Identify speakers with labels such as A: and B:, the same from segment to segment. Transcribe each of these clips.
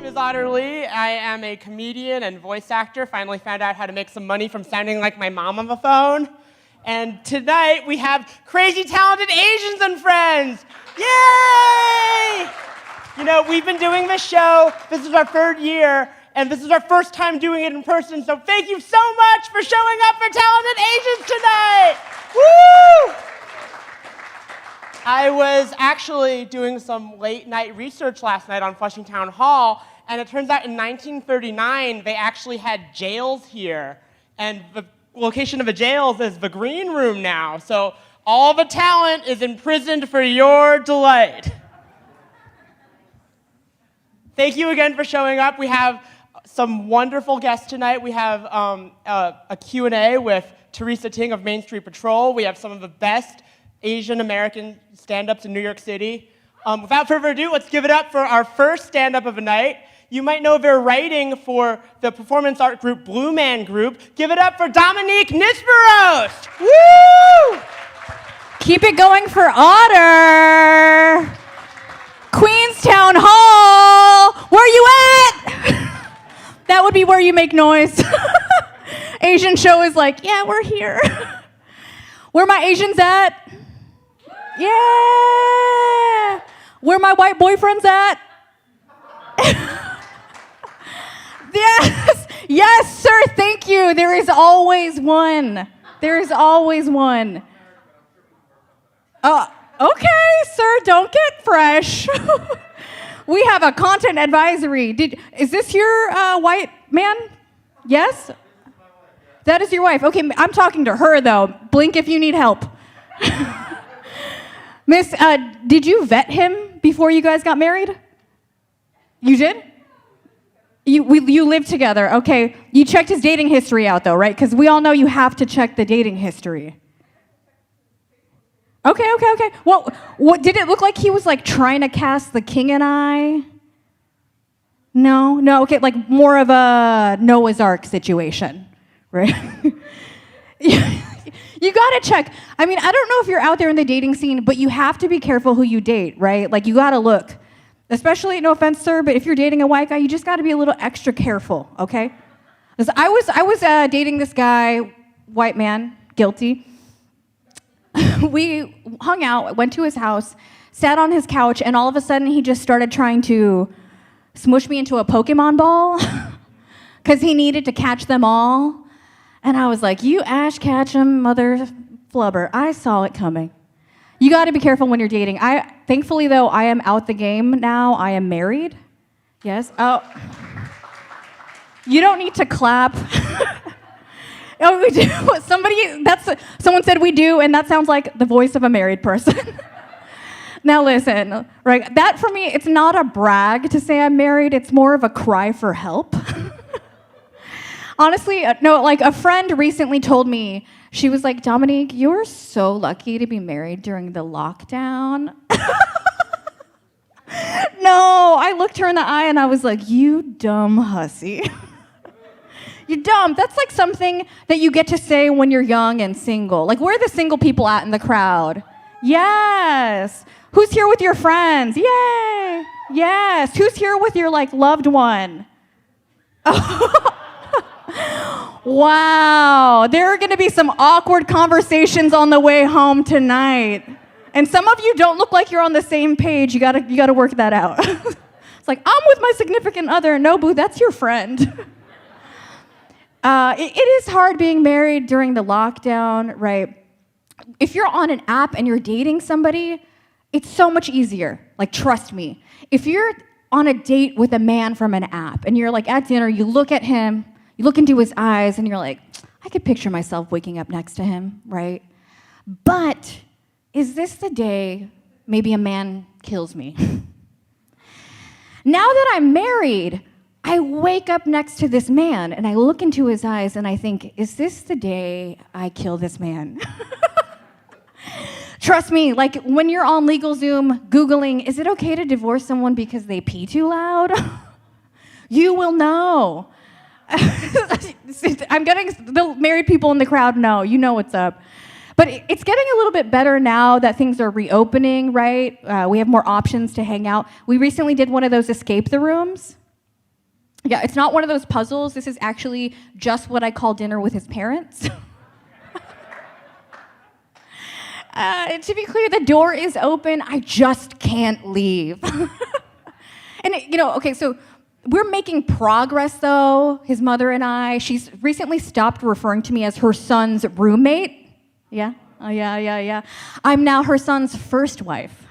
A: name is Otter Lee. I am a comedian and voice actor. Finally found out how to make some money from sounding like my mom on the phone. And tonight we have crazy talented Asians and friends. Yay! You know, we've been doing this show. This is our third year, and this is our first time doing it in person. So thank you so much for showing up for talented Asians tonight. Woo! I was actually doing some late night research last night on Flushing Town Hall, and it turns out in 1939 they actually had jails here, and the location of the jails is the green room now, so all the talent is imprisoned for your delight. Thank you again for showing up. We have some wonderful guests tonight. We have a Q&A with Teresa Ting of Main Street Patrol. We have some of the best Asian American stand-ups in New York City. Without further ado, let's give it up for our first stand-up of the night. You might know they're writing for the performance art group Blue Man Group. Give it up for Dominique Nisperos! Woo!
B: Keep it going for Otter! Queenstown Hall! Where you at? That would be where you make noise. Asian show is like, yeah, we're here. Where my Asians at? Yeah! Where my white boyfriend's at? Yes! Yes, sir, thank you. There is always one. There is always one. Okay, sir, don't get fresh. We have a content advisory. Is this your white man? Yes? That is your wife. Okay, I'm talking to her, though. Blink if you need help. Miss, did you vet him before you guys got married? You did? You lived together, okay. You checked his dating history out, though, right? Because we all know you have to check the dating history. Okay. What did it look like he was, like, trying to cast The King and I? No, okay, like more of a Noah's Ark situation, right? You gotta check. I mean, I don't know if you're out there in the dating scene, but you have to be careful who you date, right? Like, you gotta look. Especially, no offense, sir, but if you're dating a white guy, you just gotta be a little extra careful, okay? Because I was dating this guy, white man, guilty. We hung out, went to his house, sat on his couch, and all of a sudden he just started trying to smush me into a Pokemon ball because he needed to catch them all. And I was like, you ash catch 'em, mother flubber. I saw it coming. You got to be careful when you're dating. Thankfully, though, I am out the game now. I am married. Yes. Oh. You don't need to clap. Oh, we do. Someone said we do, and that sounds like the voice of a married person. Now listen, right? That for me, it's not a brag to say I'm married. It's more of a cry for help. Honestly, no, like a friend recently told me, she was like, Dominique, you're so lucky to be married during the lockdown. No, I looked her in the eye and I was like, you dumb hussy. You're dumb. That's like something that you get to say when you're young and single. Like, where are the single people at in the crowd? Yes. Who's here with your friends? Yay. Yes. Who's here with your, like, loved one? Wow. There are going to be some awkward conversations on the way home tonight. And some of you don't look like you're on the same page. You gotta work that out. It's like, I'm with my significant other. No, boo, that's your friend. It is hard being married during the lockdown, right? If you're on an app and you're dating somebody, it's so much easier. Like, trust me. If you're on a date with a man from an app and you're like at dinner, you look at him, you look into his eyes, and you're like, I could picture myself waking up next to him, right? But is this the day maybe a man kills me? Now that I'm married, I wake up next to this man and I look into his eyes and I think, is this the day I kill this man? Trust me, like when you're on LegalZoom Googling, is it okay to divorce someone because they pee too loud? You will know. I'm getting the married people in the crowd know. You know what's up. But it's getting a little bit better now that things are reopening, right? We have more options to hang out. We recently did one of those escape the rooms. Yeah, it's not one of those puzzles. This is actually just what I call dinner with his parents. To be clear, the door is open. I just can't leave. And, okay, so we're making progress, though, his mother and I. She's recently stopped referring to me as her son's roommate. Yeah? Oh, yeah. I'm now her son's first wife.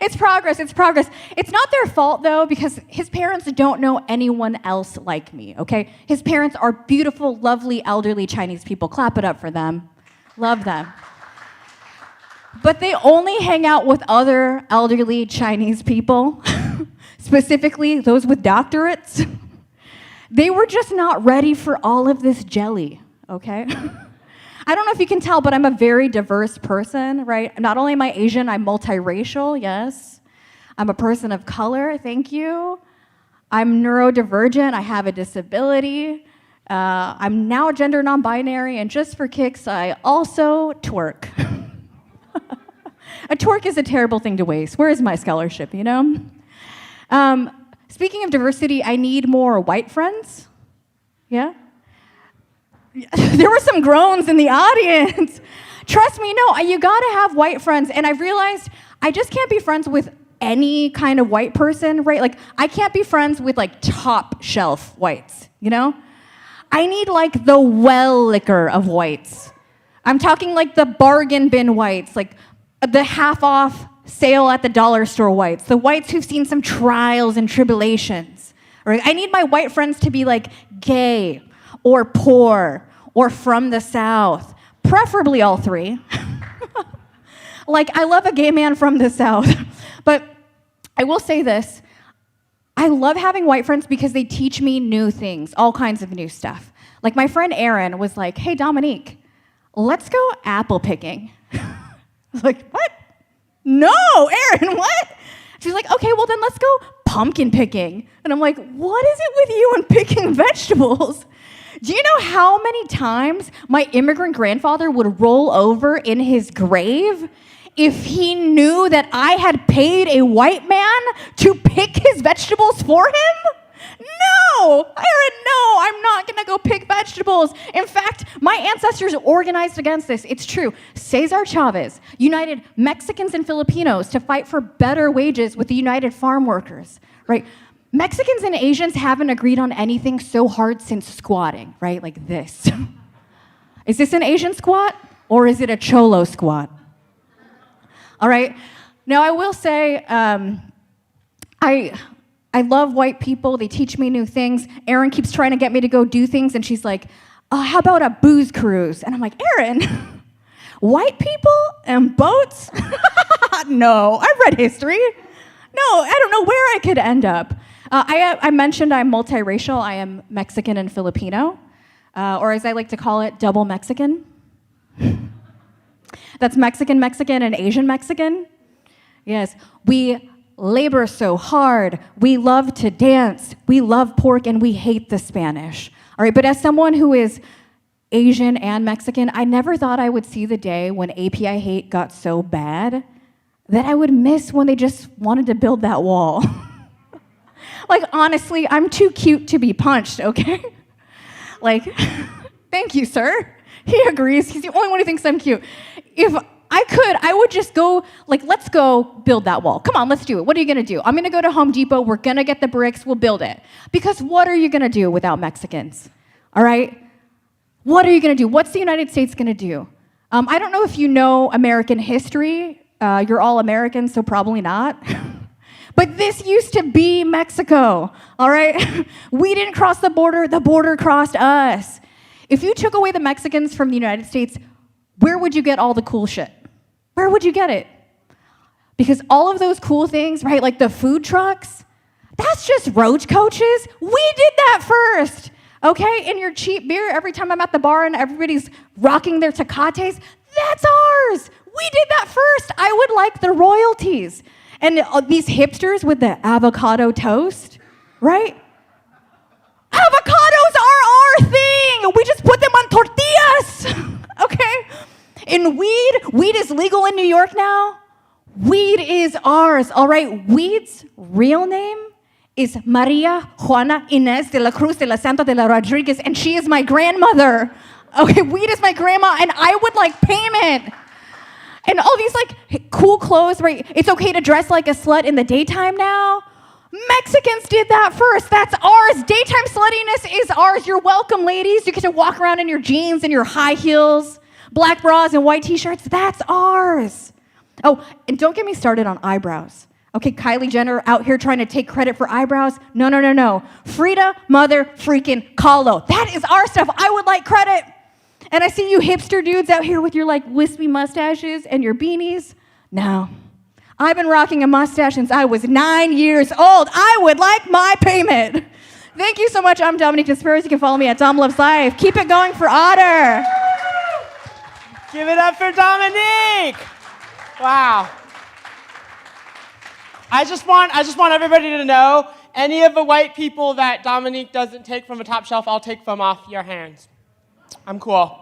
B: It's progress. It's not their fault, though, because his parents don't know anyone else like me, okay? His parents are beautiful, lovely, elderly Chinese people. Clap it up for them. Love them. But they only hang out with other elderly Chinese people, specifically those with doctorates. They were just not ready for all of this jelly, okay? I don't know if you can tell, but I'm a very diverse person, right? Not only am I Asian, I'm multiracial, yes. I'm a person of color, thank you. I'm neurodivergent, I have a disability. I'm now gender non-binary, and just for kicks, I also twerk. A twerk is a terrible thing to waste. Where is my scholarship, Speaking of diversity, I need more white friends. Yeah? There were some groans in the audience. Trust me, no, you gotta have white friends. And I realized I just can't be friends with any kind of white person, right? Like, I can't be friends with, like, top shelf whites, I need, like, the well liquor of whites. I'm talking, like, the bargain bin whites, like, the half-off sale at the dollar store whites, the whites who've seen some trials and tribulations. Right? I need my white friends to be, like, gay, or poor, or from the South, preferably all three. Like, I love a gay man from the South. But I will say this, I love having white friends because they teach me new things, all kinds of new stuff. Like, my friend Erin was like, hey, Dominique, let's go apple picking. I was like, what? No, Erin, what? She's like, okay, well then let's go pumpkin picking. And I'm like, what is it with you and picking vegetables? Do you know how many times my immigrant grandfather would roll over in his grave if he knew that I had paid a white man to pick his vegetables for him? No, Erin, no, I'm not gonna go pick vegetables. In fact, my ancestors organized against this. It's true. Cesar Chavez united Mexicans and Filipinos to fight for better wages with the United Farm Workers, right? Mexicans and Asians haven't agreed on anything so hard since squatting, right? Like this. Is this an Asian squat or is it a Cholo squat? All right. Now, I will say, I love white people. They teach me new things. Erin keeps trying to get me to go do things, and she's like, oh, how about a booze cruise? And I'm like, Erin, white people and boats? No, I've read history. No, I don't know where I could end up. I mentioned I'm multiracial. I am Mexican and Filipino, or as I like to call it, double Mexican. That's Mexican, and Asian Mexican. Yes, we labor so hard. We love to dance. We love pork, and we hate the Spanish. All right, but as someone who is Asian and Mexican, I never thought I would see the day when API hate got so bad that I would miss when they just wanted to build that wall. Like, honestly, I'm too cute to be punched, okay? Like, thank you, sir. He agrees. He's the only one who thinks I'm cute. If I could, I would just go, like, let's go build that wall. Come on, let's do it. What are you gonna do? I'm gonna go to Home Depot. We're gonna get the bricks. We'll build it. Because what are you gonna do without Mexicans? All right? What are you gonna do? What's the United States gonna do? I don't know if you know American history. You're all Americans, so probably not. But this used to be Mexico, all right? We didn't cross the border crossed us. If you took away the Mexicans from the United States, where would you get all the cool shit? Where would you get it? Because all of those cool things, right, like the food trucks, that's just roach coaches. We did that first, okay? And your cheap beer, every time I'm at the bar and everybody's rocking their Tecates, that's ours. We did that first. I would like the royalties. And these hipsters with the avocado toast, right? Avocados are our thing. We just put them on tortillas, okay? And weed is legal in New York now. Weed is ours, all right? Weed's real name is Maria Juana Inez de la Cruz de la Santa de la Rodriguez, and she is my grandmother. Okay, weed is my grandma, and I would like payment. And all these like cool clothes, right? It's okay to dress like a slut in the daytime now. Mexicans did that first. That's ours. Daytime sluttiness is ours. You're welcome, ladies. You get to walk around in your jeans and your high heels, black bras and white t-shirts. That's ours. Oh, and don't get me started on eyebrows. Okay, Kylie Jenner out here trying to take credit for eyebrows. No. Frida mother freaking Kahlo. That is our stuff. I would like credit. And I see you hipster dudes out here with your like wispy mustaches and your beanies. No. I've been rocking a mustache since I was 9 years old. I would like my payment. Thank you so much. I'm Dominique Nisperos. You can follow me at Dom Loves Life. Keep it going for Otter.
A: Give it up for Dominique. Wow. I just want everybody to know, any of the white people that Dominique doesn't take from a top shelf, I'll take from off your hands. I'm cool.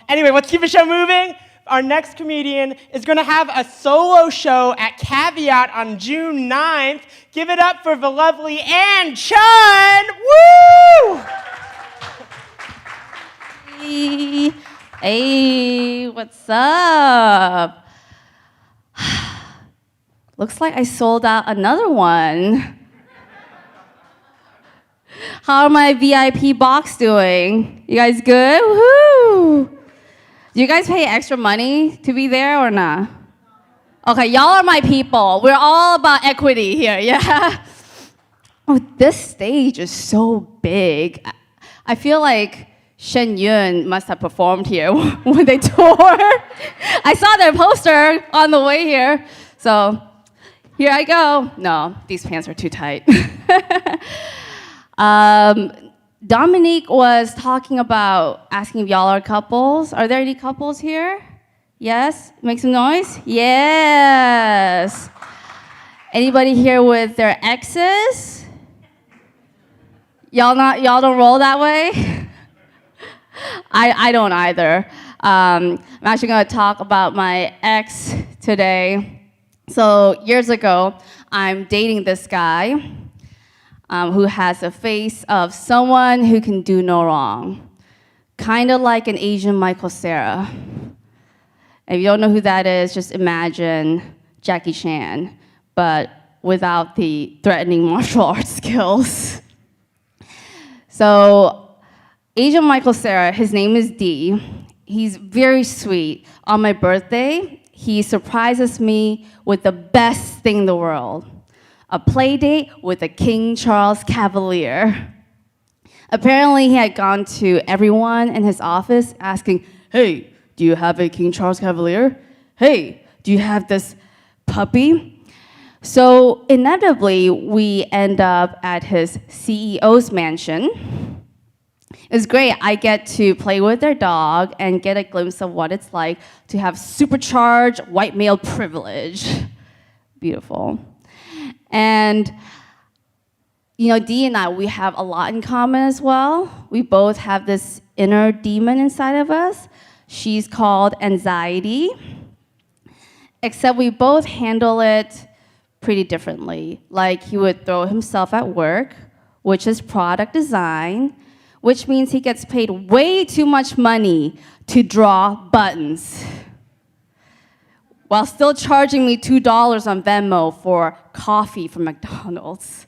A: Anyway, let's keep the show moving. Our next comedian is going to have a solo show at Caveat on June 9th. Give it up for the lovely Ann Chun! Woo!
C: Hey, what's up? Looks like I sold out another one. How are my VIP box doing? You guys good? Woohoo! Do you guys pay extra money to be there or not? Okay, y'all are my people. We're all about equity here, yeah? Oh, this stage is so big. I feel like Shen Yun must have performed here when they toured. I saw their poster on the way here. So here I go. No, these pants are too tight. Dominique was talking about asking if y'all are couples. Are there any couples here? Yes? Make some noise? Yes. Anybody here with their exes? Y'all don't roll that way? I don't either. I'm actually going to talk about my ex today. So years ago, I'm dating this guy who has a face of someone who can do no wrong. Kind of like an Asian Michael Cera. If you don't know who that is, just imagine Jackie Chan, but without the threatening martial arts skills. So Asian Michael Cera, his name is D. He's very sweet. On my birthday, he surprises me with the best thing in the world. A play date with a King Charles Cavalier. Apparently, he had gone to everyone in his office asking, hey, do you have a King Charles Cavalier? Hey, do you have this puppy? So inevitably, we end up at his CEO's mansion. It's great. I get to play with their dog and get a glimpse of what it's like to have supercharged white male privilege. Beautiful. And, you know, Dee and I, we have a lot in common as well. We both have this inner demon inside of us. She's called anxiety, except we both handle it pretty differently. Like, he would throw himself at work, which is product design, which means he gets paid way too much money to draw buttons, while still charging me $2 on Venmo for coffee from McDonald's.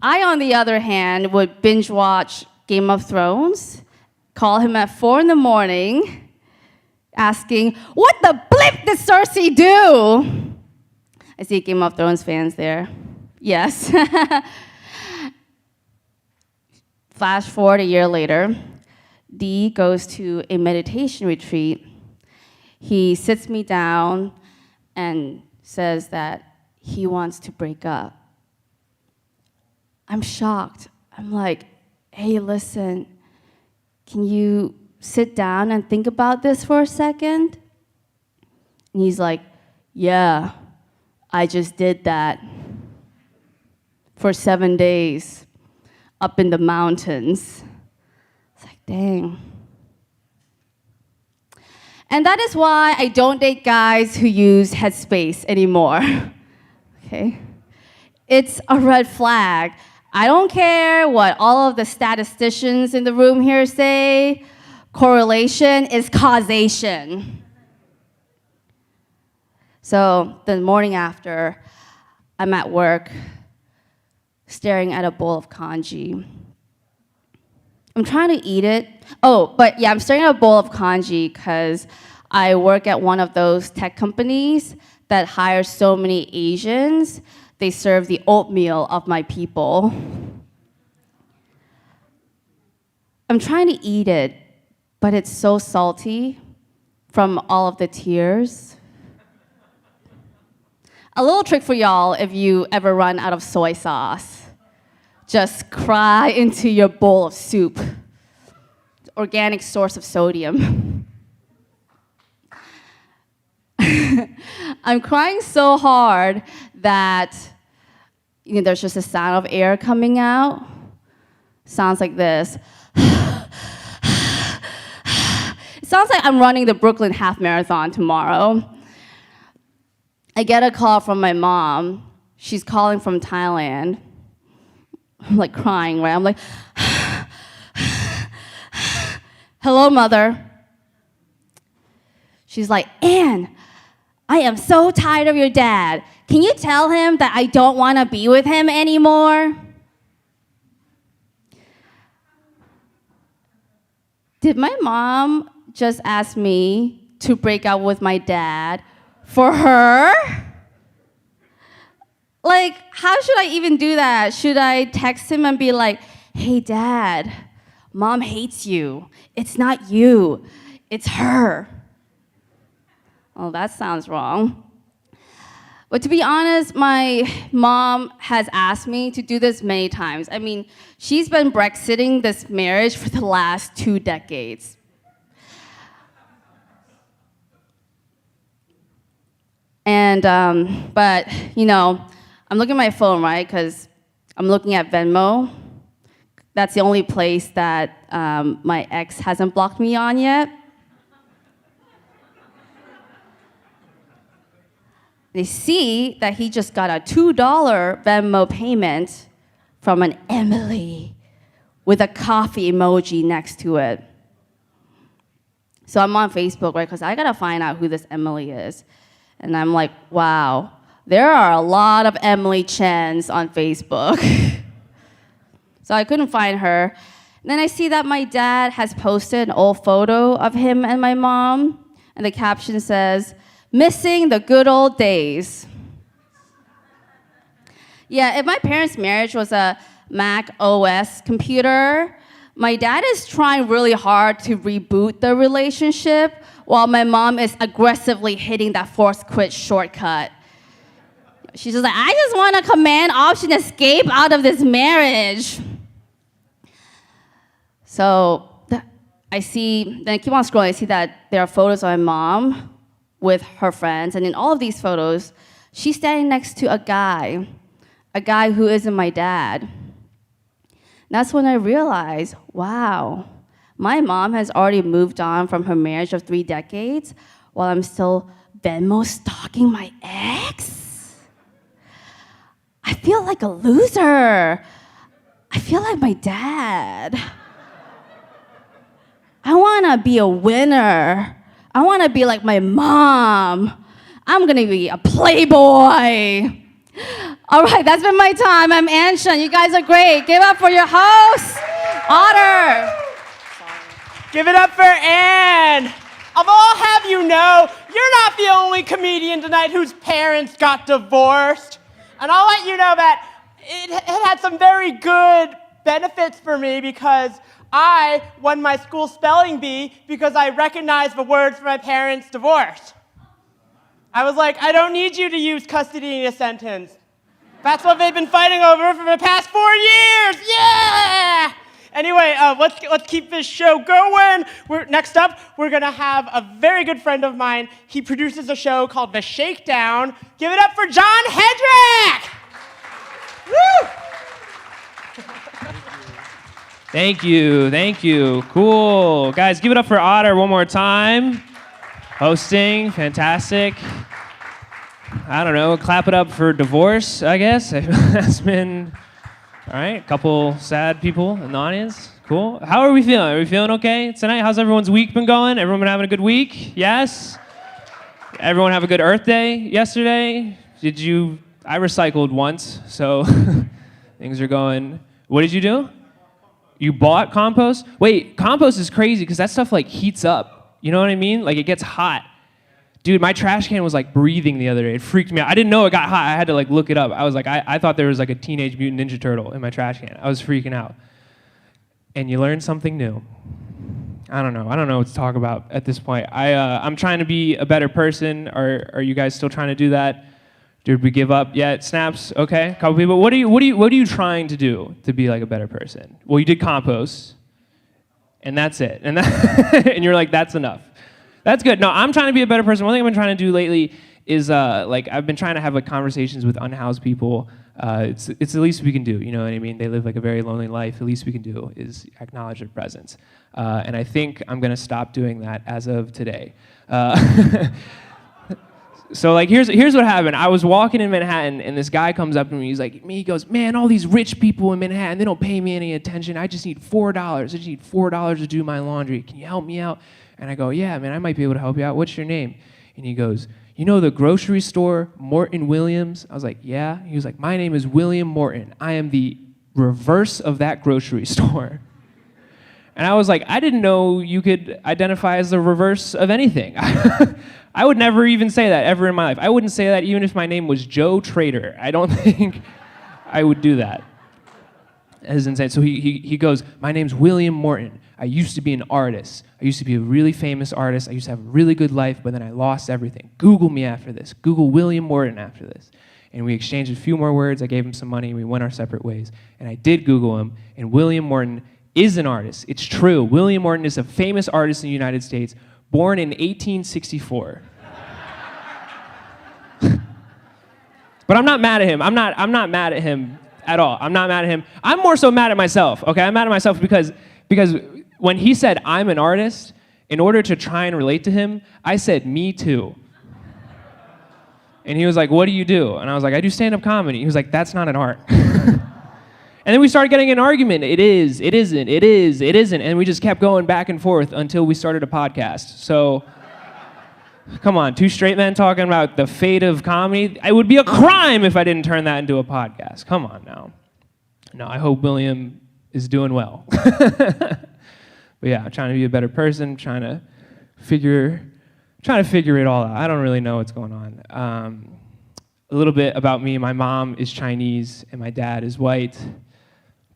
C: I, on the other hand, would binge watch Game of Thrones, call him at 4 a.m, asking, what the blip did Cersei do? I see Game of Thrones fans there. Yes. Flash forward a year later, Dee goes to a meditation retreat. He sits me down and says that he wants to break up. I'm shocked. I'm like, hey, listen, can you sit down and think about this for a second? And he's like, yeah, I just did that for 7 days up in the mountains. It's like, dang. And that is why I don't date guys who use Headspace anymore, okay? It's a red flag. I don't care what all of the statisticians in the room here say. Correlation is causation. So the morning after, I'm at work, staring at a bowl of congee. I'm trying to eat it. I'm staring at a bowl of congee because I work at one of those tech companies that hires so many Asians. They serve the oatmeal of my people. I'm trying to eat it, but it's so salty from all of the tears. A little trick for y'all if you ever run out of soy sauce. Just cry into your bowl of soup. Organic source of sodium. I'm crying so hard that there's just a sound of air coming out. Sounds like this. It sounds like I'm running the Brooklyn Half Marathon tomorrow. I get a call from my mom. She's calling from Thailand. I'm like crying, right? I'm like, hello, mother. She's like, Ann, I am so tired of your dad. Can you tell him that I don't want to be with him anymore? Did my mom just ask me to break up with my dad for her? Like, how should I even do that? Should I text him and be like, hey, Dad, Mom hates you. It's not you, it's her. Oh, that sounds wrong. But to be honest, my mom has asked me to do this many times. I mean, she's been Brexiting this marriage for the last 2 decades. And, but, I'm looking at my phone, right? Because I'm looking at Venmo. That's the only place that my ex hasn't blocked me on yet. They see that he just got a $2 Venmo payment from an Emily with a coffee emoji next to it. So I'm on Facebook, right? Because I gotta find out who this Emily is. And I'm like, wow, there are a lot of Emily Chens on Facebook. So I couldn't find her. And then I see that my dad has posted an old photo of him and my mom. And the caption says, missing the good old days. Yeah, if my parents' marriage was a Mac OS computer, my dad is trying really hard to reboot the relationship while my mom is aggressively hitting that force quit shortcut. She's just like, I just want a command option escape out of this marriage. So then I keep on scrolling, I see that there are photos of my mom with her friends, and in all of these photos, she's standing next to a guy who isn't my dad. And that's when I realized, wow, my mom has already moved on from her marriage of 3 decades while I'm still Venmo stalking my ex? I feel like a loser. I feel like my dad. I wanna be a winner. I want to be like my mom. I'm going to be a playboy. All right, that's been my time. I'm Ann Chun. You guys are great. Give up for your host, Otter.
A: Give it up for Ann. I'll have you know, you're not the only comedian tonight whose parents got divorced. And I'll let you know that it had some very good benefits for me because I won my school spelling bee because I recognized the words for my parents' divorce. I was like, I don't need you to use custody in a sentence. That's what they've been fighting over for the past 4 years. Yeah! Anyway, let's keep this show going. Next up, we're gonna have a very good friend of mine. He produces a show called The Shakedown. Give it up for John Hedrick! Woo!
D: Thank you. Cool. Guys, give it up for Otter one more time. Hosting, fantastic. I don't know, clap it up for divorce, I guess. That's been, all right, a couple sad people in the audience. Cool. How are we feeling? Are we feeling okay tonight? How's everyone's week been going? Everyone been having a good week? Yes? Everyone have a good Earth Day yesterday? I recycled once, so things are going. What did you do? You bought compost? Wait, compost is crazy because that stuff like heats up. You know what I mean? Like it gets hot. Dude, my trash can was like breathing the other day. It freaked me out. I didn't know it got hot. I had to like look it up. I was like, I thought there was like a Teenage Mutant Ninja Turtle in my trash can. I was freaking out. And you learn something new. I don't know what to talk about at this point. I'm trying to be a better person. Are you guys still trying to do that? Did we give up yet? Snaps? Okay, a couple people. What are you trying to do to be like a better person? Well, you did compost, and that's it. And and you're like, that's enough. That's good. No, I'm trying to be a better person. One thing I've been trying to do lately is like I've been trying to have like conversations with unhoused people. It's the least we can do. You know what I mean? They live like a very lonely life. The least we can do is acknowledge their presence. And I think I'm gonna stop doing that as of today. So like here's what happened. I was walking in Manhattan and this guy comes up to me. He goes, man, all these rich people in Manhattan, they don't pay me any attention. I just need $4. I just need $4 to do my laundry. Can you help me out? And I go, yeah, man, I might be able to help you out. What's your name? And he goes, you know the grocery store, Morton Williams? I was like, yeah. He was like, my name is William Morton. I am the reverse of that grocery store. And I was like, I didn't know you could identify as the reverse of anything. I would never even say that ever in my life. I wouldn't say that even if my name was Joe Trader. I don't think I would do that. That is insane. So he goes, my name's William Morton. I used to be an artist. I used to be a really famous artist. I used to have a really good life, but then I lost everything. Google me after this. Google William Morton after this. And we exchanged a few more words. I gave him some money. We went our separate ways. And I did Google him, and William Morton is an artist. It's true. William Morton is a famous artist in the United States, born in 1864. But I'm not mad at him. I'm not mad at him at all. I'm not mad at him. I'm more so mad at myself, okay? I'm mad at myself because when he said, I'm an artist, in order to try and relate to him, I said, me too. And he was like, what do you do? And I was like, I do stand-up comedy. He was like, that's not an art. And then we started getting an argument. It is, it isn't, it is, it isn't. And we just kept going back and forth until we started a podcast. So, come on, two straight men talking about the fate of comedy. It would be a crime if I didn't turn that into a podcast. Come on now. No, I hope William is doing well. But yeah, I'm trying to be a better person, trying to figure it all out. I don't really know what's going on. A little bit about me. My mom is Chinese and my dad is white.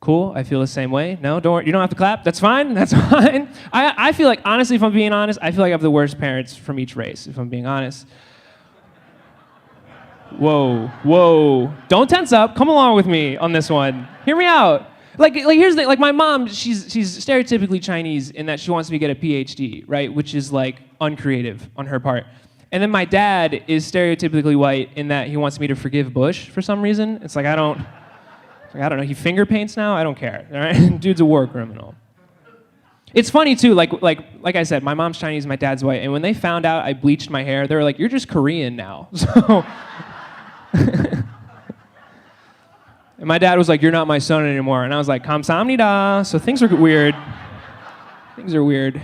D: Cool, I feel the same way. No, don't worry, you don't have to clap. That's fine, that's fine. I feel like, honestly, if I'm being honest, I feel like I have the worst parents from each race, if I'm being honest. Whoa. Don't tense up, come along with me on this one. Hear me out. Like here's the thing, like my mom, she's stereotypically Chinese in that she wants me to get a PhD, right? Which is like uncreative on her part. And then my dad is stereotypically white in that he wants me to forgive Bush for some reason. It's like, I don't know, he finger paints now? I don't care, all right? Dude's a war criminal. It's funny too, like I said, my mom's Chinese, my dad's white, and when they found out I bleached my hair, they were like, you're just Korean now. So, and my dad was like, you're not my son anymore. And I was like, 감사합니다. So things are weird. Things are weird.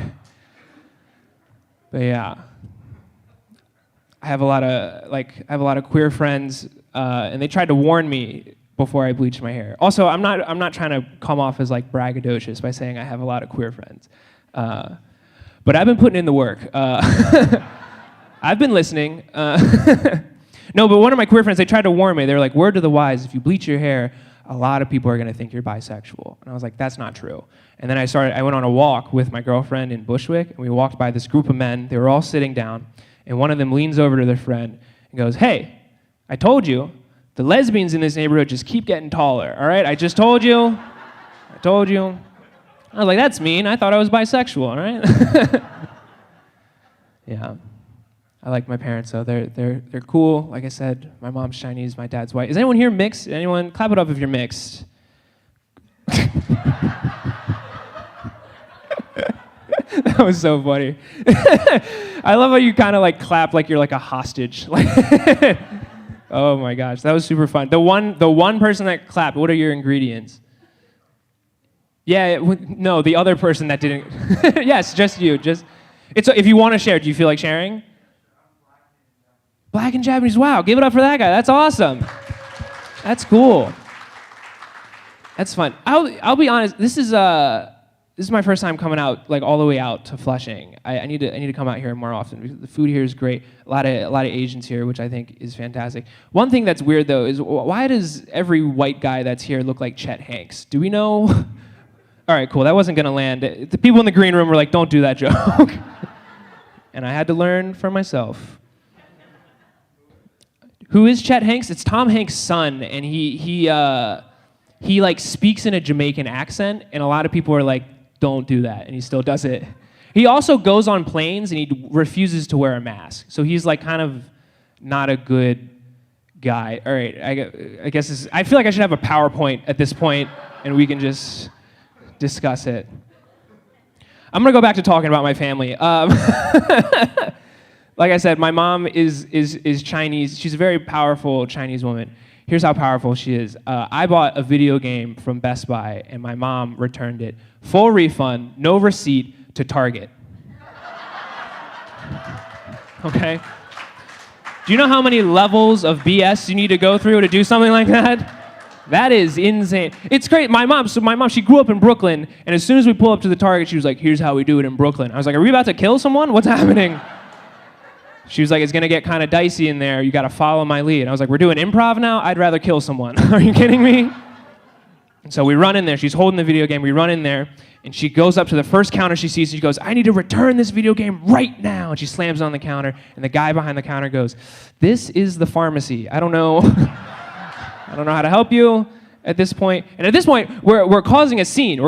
D: But yeah. I have a lot of queer friends, and they tried to warn me before I bleached my hair. Also, I'm not trying to come off as like braggadocious by saying I have a lot of queer friends, but I've been putting in the work. I've been listening. No, but one of my queer friends, they tried to warn me. They were like, word to the wise, if you bleach your hair, a lot of people are gonna think you're bisexual. And I was like, that's not true. And then I went on a walk with my girlfriend in Bushwick, and we walked by this group of men. They were all sitting down, and one of them leans over to their friend and goes, hey, I told you, the lesbians in this neighborhood just keep getting taller, all right? I just told you. I told you. I was like, that's mean. I thought I was bisexual, all right? Yeah. I like my parents, though. They're cool. Like I said, my mom's Chinese, my dad's white. Is anyone here mixed? Anyone? Clap it up if you're mixed. That was so funny. I love how you kind of like clap like you're like a hostage. Oh my gosh, that was super fun. The one person that clapped, what are your ingredients? Yeah, no, the other person that didn't. Yes, just you. If you want to share, do you feel like sharing? Black and Japanese, wow, give it up for that guy. That's awesome. That's cool. That's fun. I'll be honest, this is my first time coming out, like all the way out to Flushing. I need to come out here more often. The food here is great. A lot of Asians here, which I think is fantastic. One thing that's weird though is why does every white guy that's here look like Chet Hanks? Do we know? All right, cool. That wasn't gonna land. The people in the green room were like, "Don't do that joke," and I had to learn for myself. Who is Chet Hanks? It's Tom Hanks' son, and he like speaks in a Jamaican accent, and a lot of people are like, "Don't do that," and he still does it. He also goes on planes and he refuses to wear a mask, so he's like kind of not a good guy. All right, I guess I feel like I should have a PowerPoint at this point, and we can just discuss it. I'm gonna go back to talking about my family. Like I said, my mom is Chinese. She's a very powerful Chinese woman. Here's how powerful she is. I bought a video game from Best Buy, and my mom returned it. Full refund, no receipt, to Target. Okay? Do you know how many levels of BS you need to go through to do something like that? That is insane. It's great. My mom, she grew up in Brooklyn, and as soon as we pull up to the Target, she was like, "Here's how we do it in Brooklyn." I was like, "Are we about to kill someone? What's happening?" She was like, "It's gonna get kind of dicey in there. You gotta follow my lead." And I was like, "We're doing improv now? I'd rather kill someone." Are you kidding me? And so we run in there. She's holding the video game. We run in there, and she goes up to the first counter she sees. She goes, "I need to return this video game right now." And she slams it on the counter, and the guy behind the counter goes, "This is the pharmacy. I don't know. I don't know how to help you at this point." And at this point, we're causing a scene.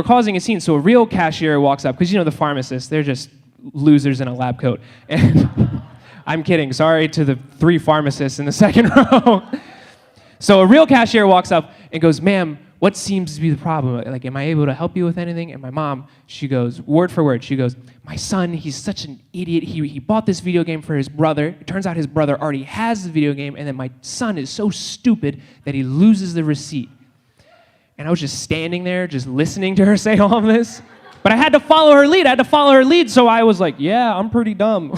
D: So a real cashier walks up, because you know the pharmacists, they're just losers in a lab coat. And I'm kidding. Sorry to the 3 pharmacists in the second row. So a real cashier walks up and goes, "Ma'am, what seems to be the problem? Like, am I able to help you with anything?" And my mom, she goes, word for word, she goes, "My son, he's such an idiot. He bought this video game for his brother. It turns out his brother already has the video game, and then my son is so stupid that he loses the receipt." And I was just standing there, just listening to her say all of this. But I had to follow her lead. So I was like, "Yeah, I'm pretty dumb."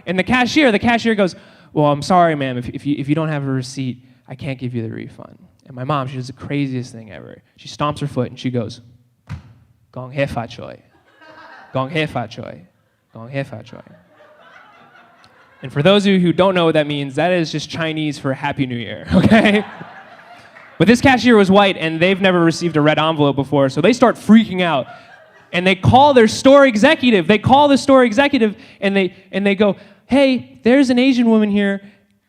D: And the cashier goes, "Well, I'm sorry, ma'am. If you don't have a receipt, I can't give you the refund." And my mom, she does the craziest thing ever. She stomps her foot and she goes, "Gong he fa choi. Gong he fa choi. Gong he fa choi." And for those of you who don't know what that means, that is just Chinese for Happy New Year, okay? But this cashier was white, and they've never received a red envelope before, so they start freaking out. And they call their store executive. And they go, "Hey, there's an Asian woman here,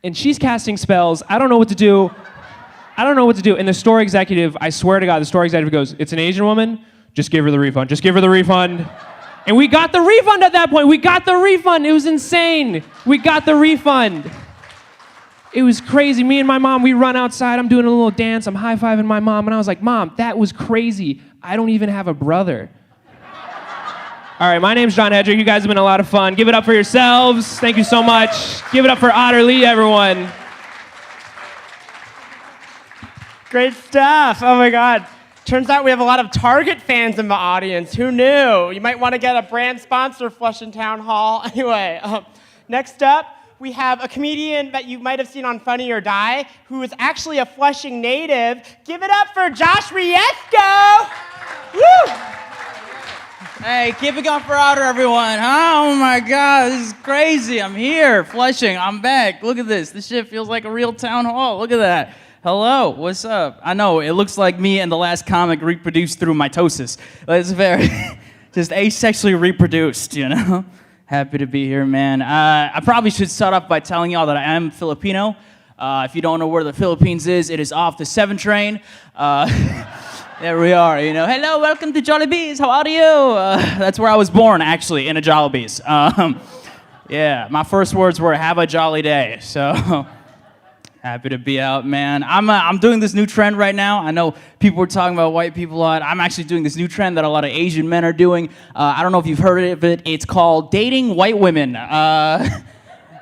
D: and she's casting spells. I don't know what to do. And the store executive, I swear to God, the store executive goes, "It's an Asian woman? Just give her the refund. And we got the refund at that point. It was insane. We got the refund. It was crazy. Me and my mom, we run outside. I'm doing a little dance. I'm high-fiving my mom. And I was like, "Mom, that was crazy. I don't even have a brother." All right, my name's John Hedrick. You guys have been a lot of fun. Give it up for yourselves. Thank you so much. Give it up for Otter Lee, everyone.
A: Great stuff. Oh my God. Turns out we have a lot of Target fans in the audience. Who knew? You might want to get a brand sponsor, Flushing Town Hall. Anyway, next up, we have a comedian that you might have seen on Funny or Die, who is actually a Flushing native. Give it up for Josh Ri'Esgo. Woo!
E: Hey, keep it going for Otter, everyone. Oh my God, this is crazy. I'm here, Flushing. I'm back. Look at this. This shit feels like a real town hall. Look at that. Hello, what's up? I know, it looks like me and the last comic reproduced through mitosis. It's very, just asexually reproduced, you know? Happy to be here, man. I probably should start off by telling y'all that I am Filipino. If you don't know where the Philippines is, it is off the 7 train. There we are, you know. Hello, welcome to Jollibee's. How are you? That's where I was born, actually, in a Jollibee's. Yeah, my first words were, "Have a jolly day." So, happy to be out, man. I'm doing this new trend right now. I know people were talking about white people a lot. I'm actually doing this new trend that a lot of Asian men are doing. I don't know if you've heard of it. It's called dating white women.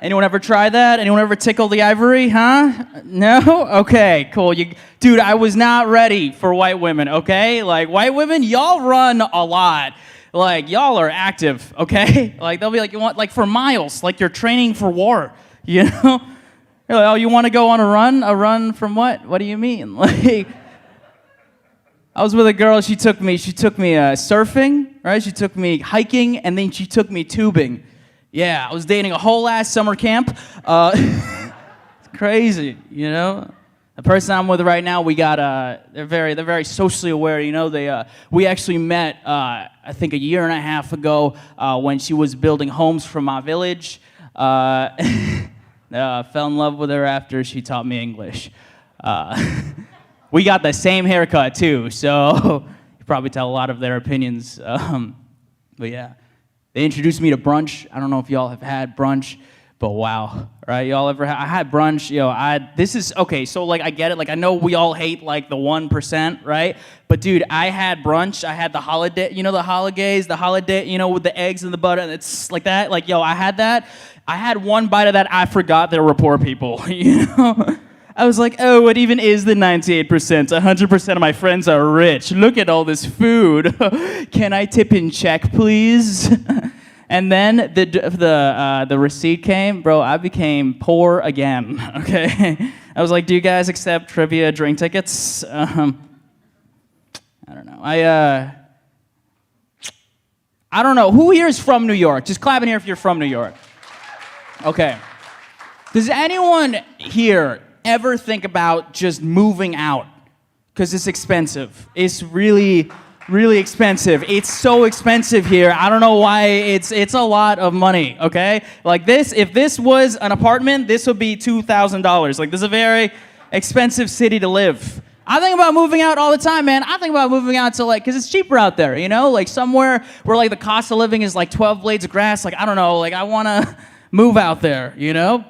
E: Anyone ever try that? Anyone ever tickle the ivory, huh? No? Okay, cool. Dude, I was not ready for white women, okay? Like, white women, y'all run a lot. Like, y'all are active, okay? Like, they'll be like, you want, like, for miles, like you're training for war, you know? You're like, oh, you want to go on a run? A run from what? What do you mean? Like, I was with a girl, she took me surfing, right? She took me hiking, and then she took me tubing. Yeah, I was dating a whole ass summer camp. It's crazy, you know? The person I'm with right now, we got they're very socially aware, you know. We actually met I think a year and a half ago when she was building homes for my village. Fell in love with her after she taught me English. We got the same haircut too, so you probably tell a lot of their opinions. But yeah, they introduced me to brunch. I don't know if y'all have had brunch. But wow, right? Y'all ever I had brunch, this is, okay, so like I get it, like I know we all hate like the 1%, right? But dude, I had brunch, I had the holiday, you know the holidays, you know, with the eggs and the butter, and it's like that, like I had that. I had one bite of that, I forgot there were poor people, you know? I was like, oh, what even is the 98%? 100% of my friends are rich. Look at all this food. Can I tip in check, please? And then the receipt came, bro. I became poor again. Okay, I was like, "Do you guys accept trivia drink tickets?" I don't know. I don't know. Who here is from New York? Just clap in here if you're from New York. Okay. Does anyone here ever think about just moving out? Because it's expensive. It's really expensive. It's so expensive here. I don't know why. It's a lot of money, okay? Like this, if this was an apartment, this would be $2,000. Like, this is a very expensive city to live. I think about moving out all the time, man. I think about moving out to like, because it's cheaper out there, you know? Like somewhere where like the cost of living is like 12 blades of grass. Like, I don't know, like I want to move out there, you know?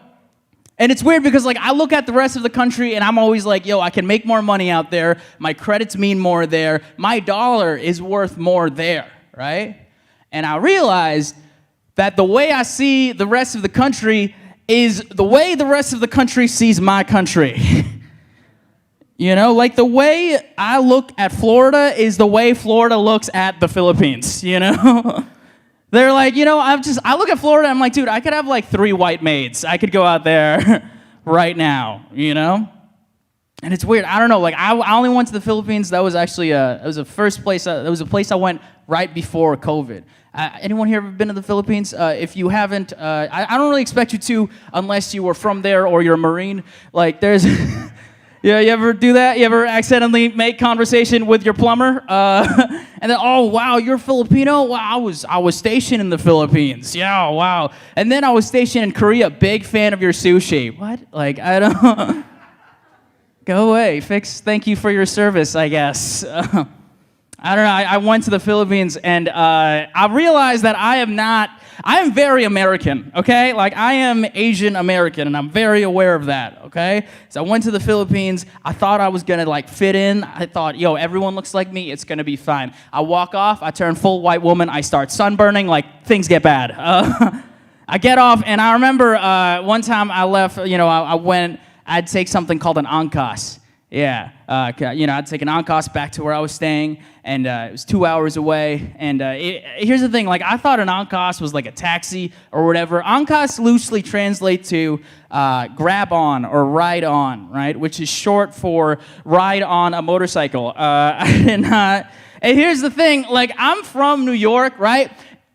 E: And it's weird because like I look at the rest of the country and I'm always like, yo, I can make more money out there. My credits mean more there. My dollar is worth more there, right? And I realized that the way I see the rest of the country is the way the rest of the country sees my country. You know, like the way I look at Florida is the way Florida looks at the Philippines, you know? They're like, you know, I look at Florida, I'm like, dude, I could have like 3 white maids. I could go out there right now, you know? And it's weird. I don't know. Like, I only went to the Philippines. That was actually, it was the first place, it was a place I went right before COVID. Anyone here ever been to the Philippines? If you haven't, I don't really expect you to unless you were from there or you're a Marine. Like, there's... Yeah, you ever do that? You ever accidentally make conversation with your plumber? And then, oh, wow, you're Filipino? Wow, I was stationed in the Philippines. Yeah, wow. And then I was stationed in Korea. Big fan of your sushi. What? Like, I don't... Go away. Thank you for your service, I guess. I don't know. I went to the Philippines, and I realized that I am very American, okay? Like, I am Asian American, and I'm very aware of that, okay? So I went to the Philippines. I thought I was going to, like, fit in. I thought, yo, everyone looks like me. It's going to be fine. I walk off. I turn full white woman. I start sunburning. Like, things get bad. I get off, and I remember one time I left, you know, I'd take something called an angkas. Yeah, you know, I'd take an angkas back to where I was staying, and it was 2 hours away. And here's the thing, like, I thought an angkas was like a taxi or whatever. Angkas loosely translate to grab on or ride on, right? Which is short for ride on a motorcycle. And here's the thing, like, I'm from New York, right?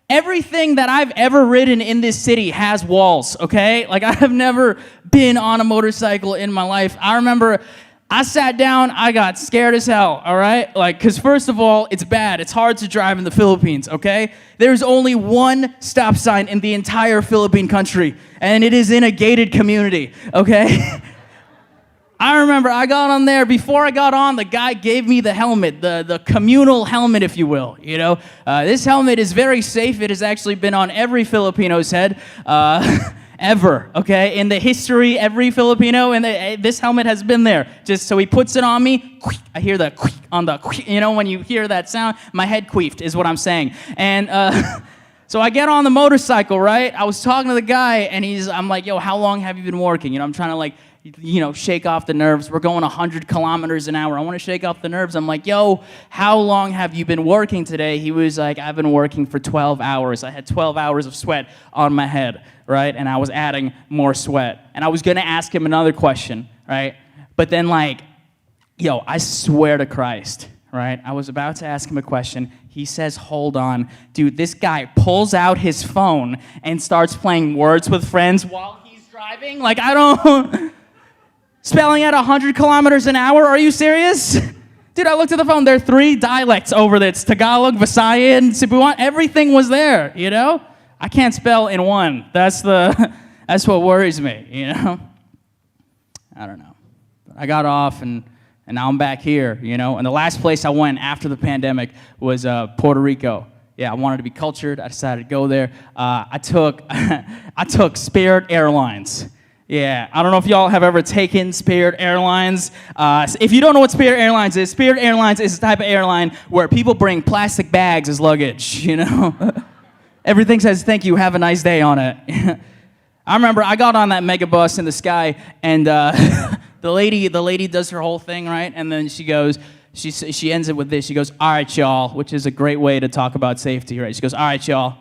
E: Everything that I've ever ridden in this city has walls, okay? Like, I have never been on a motorcycle in my life. I remember I sat down, I got scared as hell, all right? Like, because first of all, it's bad. It's hard to drive in the Philippines, okay? There's only one stop sign in the entire Philippine country, and it is in a gated community, okay? I remember I got on there. Before I got on, the guy gave me the helmet, the communal helmet, if you will, you know? This helmet is very safe. It has actually been on every Filipino's head. Ever, okay? In the history, every Filipino, and this helmet has been there. Just so he puts it on me, I hear the on the, you know, when you hear that sound, my head queefed is what I'm saying. And So I get on the motorcycle, right? I was talking to the guy, and I'm like, yo, how long have you been working? I'm trying to like, shake off the nerves. We're going 100 kilometers an hour. I want to shake off the nerves. I'm like, yo, how long have you been working today? He was like, I've been working for 12 hours. I had 12 hours of sweat on my head, right? And I was adding more sweat. And I was going to ask him another question, right? But then like, yo, I swear to Christ, right? I was about to ask him a question. He says, hold on. Dude, this guy pulls out his phone and starts playing Words with Friends while he's driving. Like, I don't... Spelling at 100 kilometers an hour? Are you serious? Dude, I looked at the phone. There are 3 dialects over there. It's Tagalog, Visayan, Cebuano. Everything was there, I can't spell in one. That's what worries me, I don't know. I got off, and now I'm back here, And the last place I went after the pandemic was Puerto Rico. Yeah, I wanted to be cultured. I decided to go there. I took Spirit Airlines. Yeah, I don't know if y'all have ever taken Spirit Airlines. If you don't know what Spirit Airlines is the type of airline where people bring plastic bags as luggage, Everything says, thank you, have a nice day on it. I remember I got on that mega bus in the sky, and the lady does her whole thing, right? And then she goes, she ends it with this. She goes, all right, y'all, which is a great way to talk about safety, right? She goes, all right, y'all.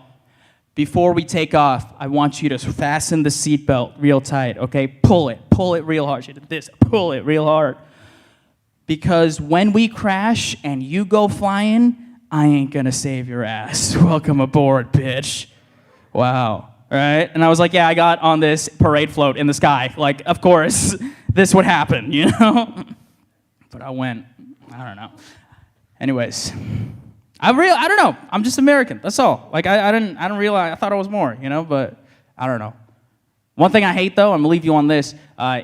E: Before we take off, I want you to fasten the seatbelt real tight, okay? Pull it real hard. She did this, pull it real hard. Because when we crash and you go flying, I ain't gonna save your ass. Welcome aboard, bitch. Wow, right? And I was like, yeah, I got on this parade float in the sky. Like, of course, this would happen, But I went, I don't know. Anyways. I don't know. I'm just American. That's all. Like I didn't realize. I thought I was more, But I don't know. One thing I hate, though, I'm gonna leave you on this,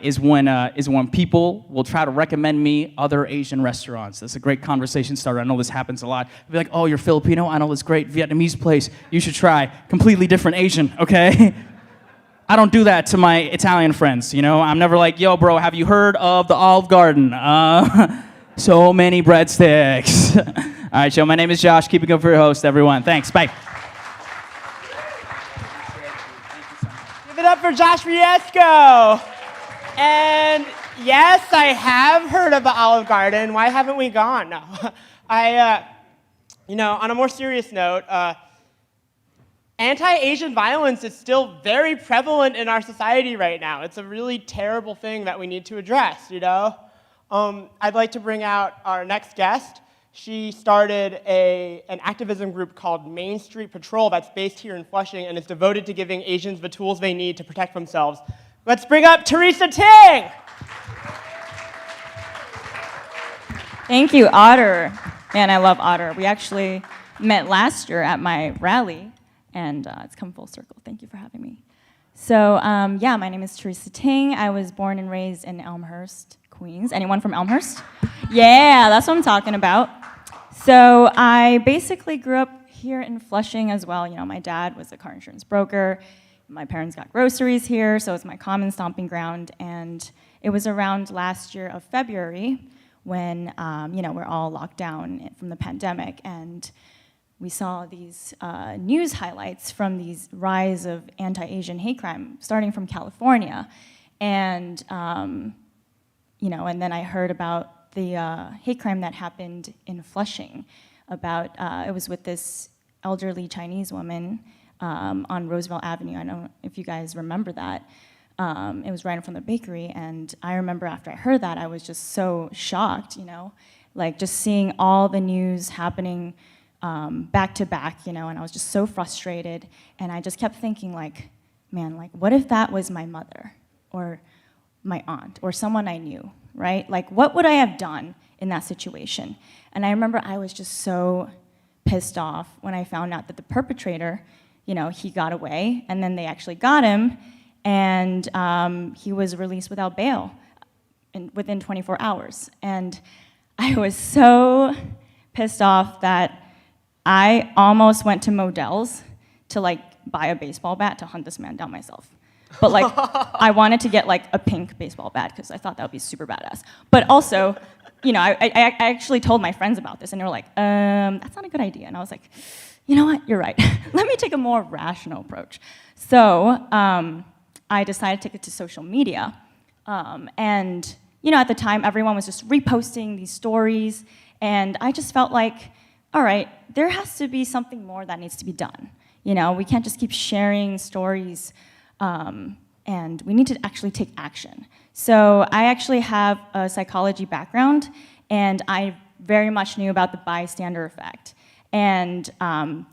E: is when people will try to recommend me other Asian restaurants. That's a great conversation starter. I know this happens a lot. They'll be like, "Oh, you're Filipino. I know this great Vietnamese place. You should try. Completely different Asian, okay?" I don't do that to my Italian friends. I'm never like, "Yo, bro, have you heard of the Olive Garden? So many breadsticks." All right, my name is Josh. Keep it good for your host, everyone. Thanks. Bye.
A: Give it up for Josh Ri'Esgo. And yes, I have heard of the Olive Garden. Why haven't we gone? No. On a more serious note, anti-Asian violence is still very prevalent in our society right now. It's a really terrible thing that we need to address, I'd like to bring out our next guest. She started an activism group called Main Street Patrol that's based here in Flushing and is devoted to giving Asians the tools they need to protect themselves. Let's bring up Teresa Ting!
F: Thank you, Otter. Man, I love Otter. We actually met last year at my rally, and it's come full circle. Thank you for having me. So, my name is Teresa Ting. I was born and raised in Elmhurst, Queens. Anyone from Elmhurst? Yeah, that's what I'm talking about. So I basically grew up here in Flushing as well. My dad was a car insurance broker. My parents got groceries here, so it's my common stomping ground. And it was around last year of February when, we're all locked down from the pandemic. And we saw these news highlights from these rise of anti-Asian hate crime starting from California. And, and then I heard about the hate crime that happened in Flushing. It was with this elderly Chinese woman on Roosevelt Avenue. I don't know if you guys remember that. It was right in front of the bakery, and I remember after I heard that, I was just so shocked, like just seeing all the news happening back to back, and I was just so frustrated, and I just kept thinking man, what if that was my mother, or my aunt, or someone I knew, right? Like, what would I have done in that situation? And I remember I was just so pissed off when I found out that the perpetrator, he got away, and then they actually got him, and he was released without bail within 24 hours. And I was so pissed off that I almost went to Modell's to buy a baseball bat to hunt this man down myself. But I wanted to get a pink baseball bat because I thought that would be super badass. But also, I actually told my friends about this, and they were like, that's not a good idea. And I was like, you know what, you're right. Let me take a more rational approach. So I decided to take it to social media. And at the time, everyone was just reposting these stories. And I just felt like, all right, there has to be something more that needs to be done. We can't just keep sharing stories, and we need to actually take action. So I actually have a psychology background, and I very much knew about the bystander effect and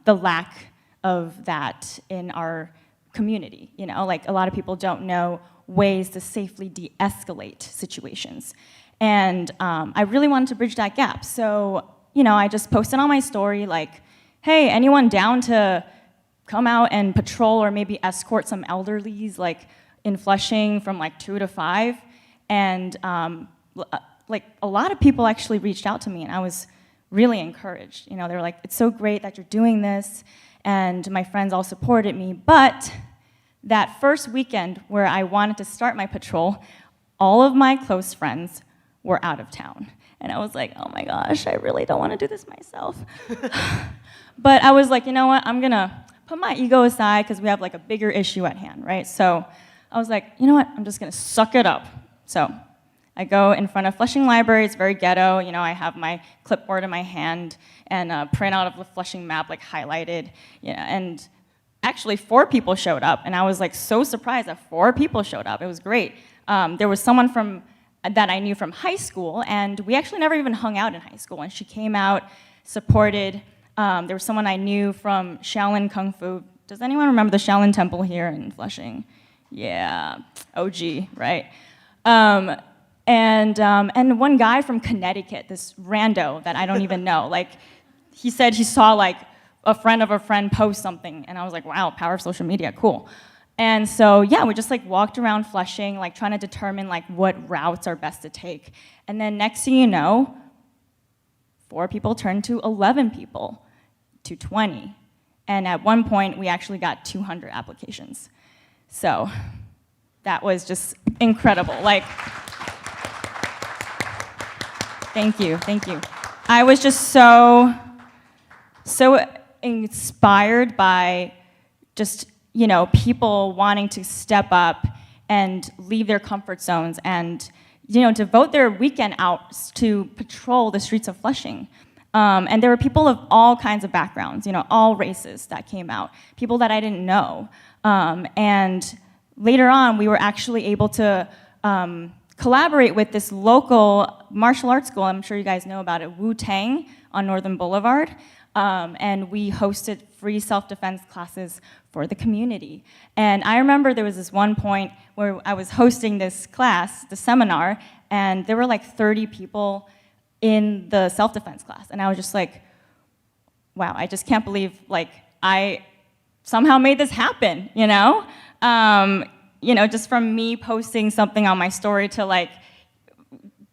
F: the lack of that in our community. Like a lot of people don't know ways to safely de-escalate situations. And I really wanted to bridge that gap. So, I just posted on my story like, hey, anyone down to come out and patrol or maybe escort some elderlies like in Flushing from like 2 to 5? And like a lot of people actually reached out to me, and I was really encouraged. They were like, it's so great that you're doing this, and my friends all supported me. But that first weekend where I wanted to start my patrol, all of my close friends were out of town. And I was like, oh my gosh, I really don't want to do this myself. But I was like, you know what, I'm gonna put my ego aside because we have like a bigger issue at hand, right? So I was like, you know what, I'm just gonna suck it up. So I go in front of Flushing Library, it's very ghetto, I have my clipboard in my hand and a printout of the Flushing map like highlighted, and actually 4 people showed up, and I was like so surprised that 4 people showed up. It was great. There was someone that I knew from high school, and we actually never even hung out in high school, and she came out, supported. There was someone I knew from Shaolin Kung Fu. Does anyone remember the Shaolin Temple here in Flushing? Yeah, OG, right? And one guy from Connecticut, this rando that I don't even know, like, he said he saw like a friend of a friend post something, and I was like, wow, power of social media, cool. And so, yeah, we just like walked around Flushing, like trying to determine like what routes are best to take. And then next thing you know, 4 people turned to 11 people, to 20. And at one point, we actually got 200 applications. So that was just incredible. Like, thank you. I was just so inspired by just, people wanting to step up and leave their comfort zones and, devote their weekend out to patrol the streets of Flushing. And there were people of all kinds of backgrounds, all races that came out, people that I didn't know. And later on, we were actually able to collaborate with this local martial arts school. I'm sure you guys know about it, Wu-Tang on Northern Boulevard. And we hosted free self-defense classes for the community. And I remember there was this one point where I was hosting this class, the seminar, and there were like 30 people in the self-defense class. And I was just like, wow, I just can't believe like I somehow made this happen, just from me posting something on my story to like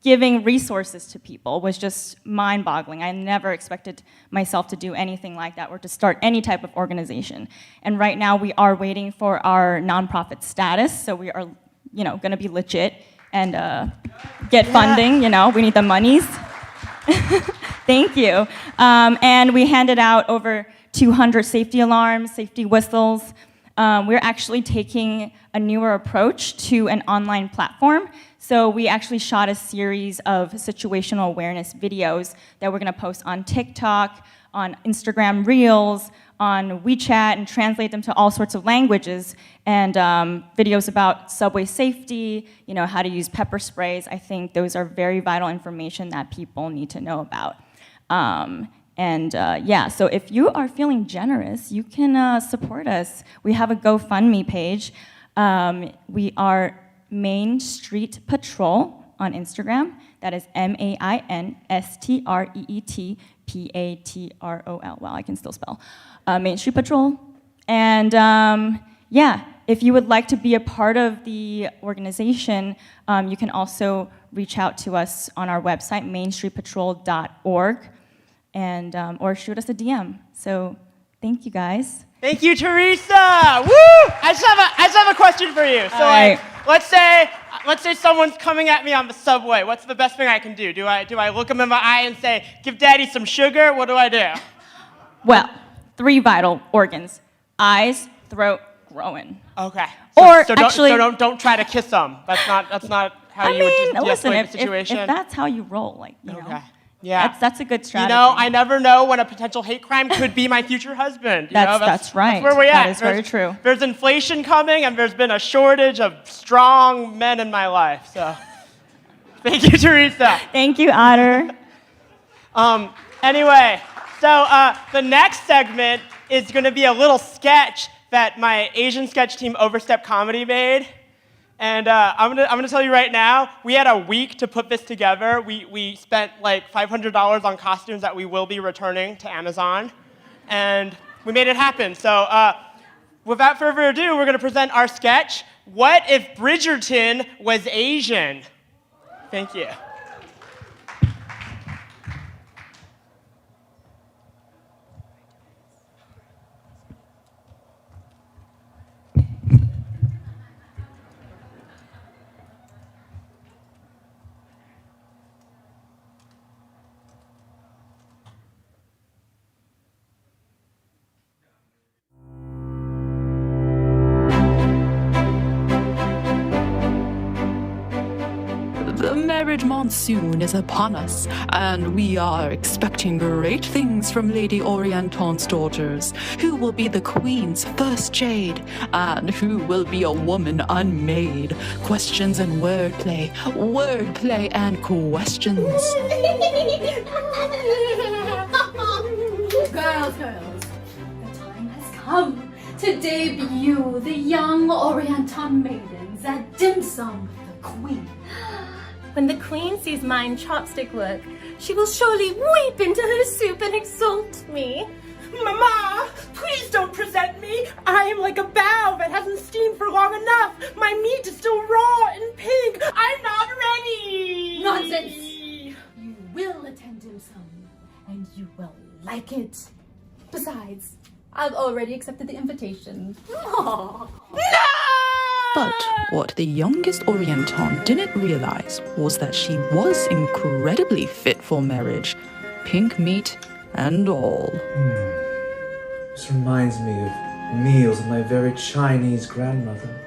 F: giving resources to people was just mind-boggling. I never expected myself to do anything like that or to start any type of organization. And right now we are waiting for our nonprofit status, so we are, gonna be legit and get funding, we need the monies. Thank you. And we handed out over 200 safety alarms, safety whistles. We're actually taking a newer approach to an online platform. So we actually shot a series of situational awareness videos that we're gonna post on TikTok, on Instagram Reels, on WeChat, and translate them to all sorts of languages, and videos about subway safety, how to use pepper sprays. I think those are very vital information that people need to know about. So if you are feeling generous, you can support us. We have a GoFundMe page. We are Main Street Patrol on Instagram. That is MAINSTREETPATROL. Wow, I can still spell. Main Street Patrol. And if you would like to be a part of the organization, you can also reach out to us on our website, mainstreetpatrol.org, and or shoot us a DM. So thank you guys.
A: Thank you, Teresa. Woo! I just have a question for you. So,
F: right.
A: let's say someone's coming at me on the subway. What's the best thing I can do? Do I look them in my eye and say, "Give Daddy some sugar"? What do I do?
F: Well, 3 vital organs: eyes, throat, groin.
A: Okay.
F: Or
A: so
F: actually-
A: don't try to kiss them. That's not how
F: I
A: you would
F: mean,
A: just
F: listen,
A: de-escalate the
F: if
A: situation.
F: that's how you roll, like, you know,
A: Okay. Yeah.
F: that's a good strategy.
A: You know, I never know when a potential hate crime could be my future husband. You know,
F: That's right.
A: That's where we're at.
F: That is very true.
A: There's inflation coming, and there's been a shortage of strong men in my life. So, thank you, Teresa.
F: Thank you, Otter.
A: Anyway, so the next segment is going to be a little sketch that my Asian sketch team, Overstep Comedy, made. And I'm gonna tell you right now, we had a week to put this together. We spent like $500 on costumes that we will be returning to Amazon, and we made it happen. So without further ado, we're gonna present our sketch, What If Bridgerton Was Asian? Thank you.
G: The marriage monsoon is upon us, and we are expecting great things from Lady Orienton's daughters, who will be the queen's first jade, and who will be a woman unmade. Questions and wordplay and questions.
H: Girls, the time has come to debut the young Orienton maidens at dim sum with the queen.
I: When the queen sees mine chopstick work, she will surely weep into her soup and exalt me.
A: Mama, please don't present me. I am like a bow that hasn't steamed for long enough. My meat is still raw and pink. I'm not ready.
H: Nonsense! You will attend dim sum, and you will like it. Besides, I've already accepted the invitation. Aww.
G: But what the youngest Orienton didn't realize was that she was incredibly fit for marriage, pink meat and all.
J: This reminds me of meals of my very Chinese grandmother.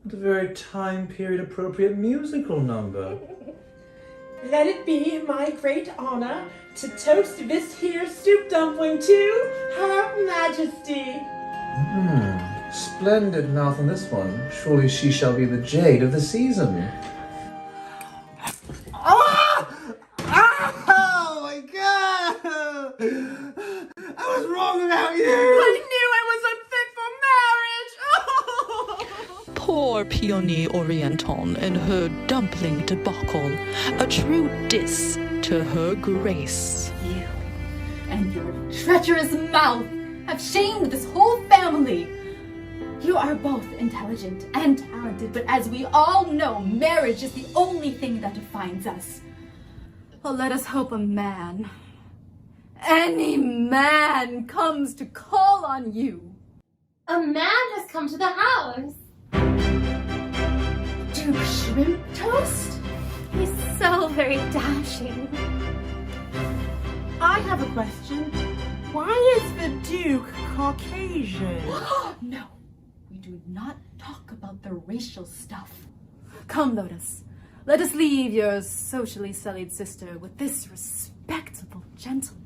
J: What a very time period appropriate musical number.
A: Let it be my great honor to toast this here soup dumpling to Her Majesty.
J: Splendid mouth on this one. Surely she shall be the jade of the season. Oh my god! I was wrong about you!
A: I knew I was unfit for marriage!
G: Poor peony Orienton and her dumpling debacle, a true diss to her grace.
H: You and your treacherous mouth have shamed this whole family. You are both intelligent and talented, but as we all know, marriage is the only thing that defines us. Well, let us hope a man, any man, comes to call on you.
I: A man has come to the house.
H: Duke Shrimp Toast?
I: He's so very dashing.
A: I have a question. Why is the Duke Caucasian?
H: No, we do not talk about the racial stuff. Come, Lotus. Let us leave your socially sullied sister with this respectable gentleman.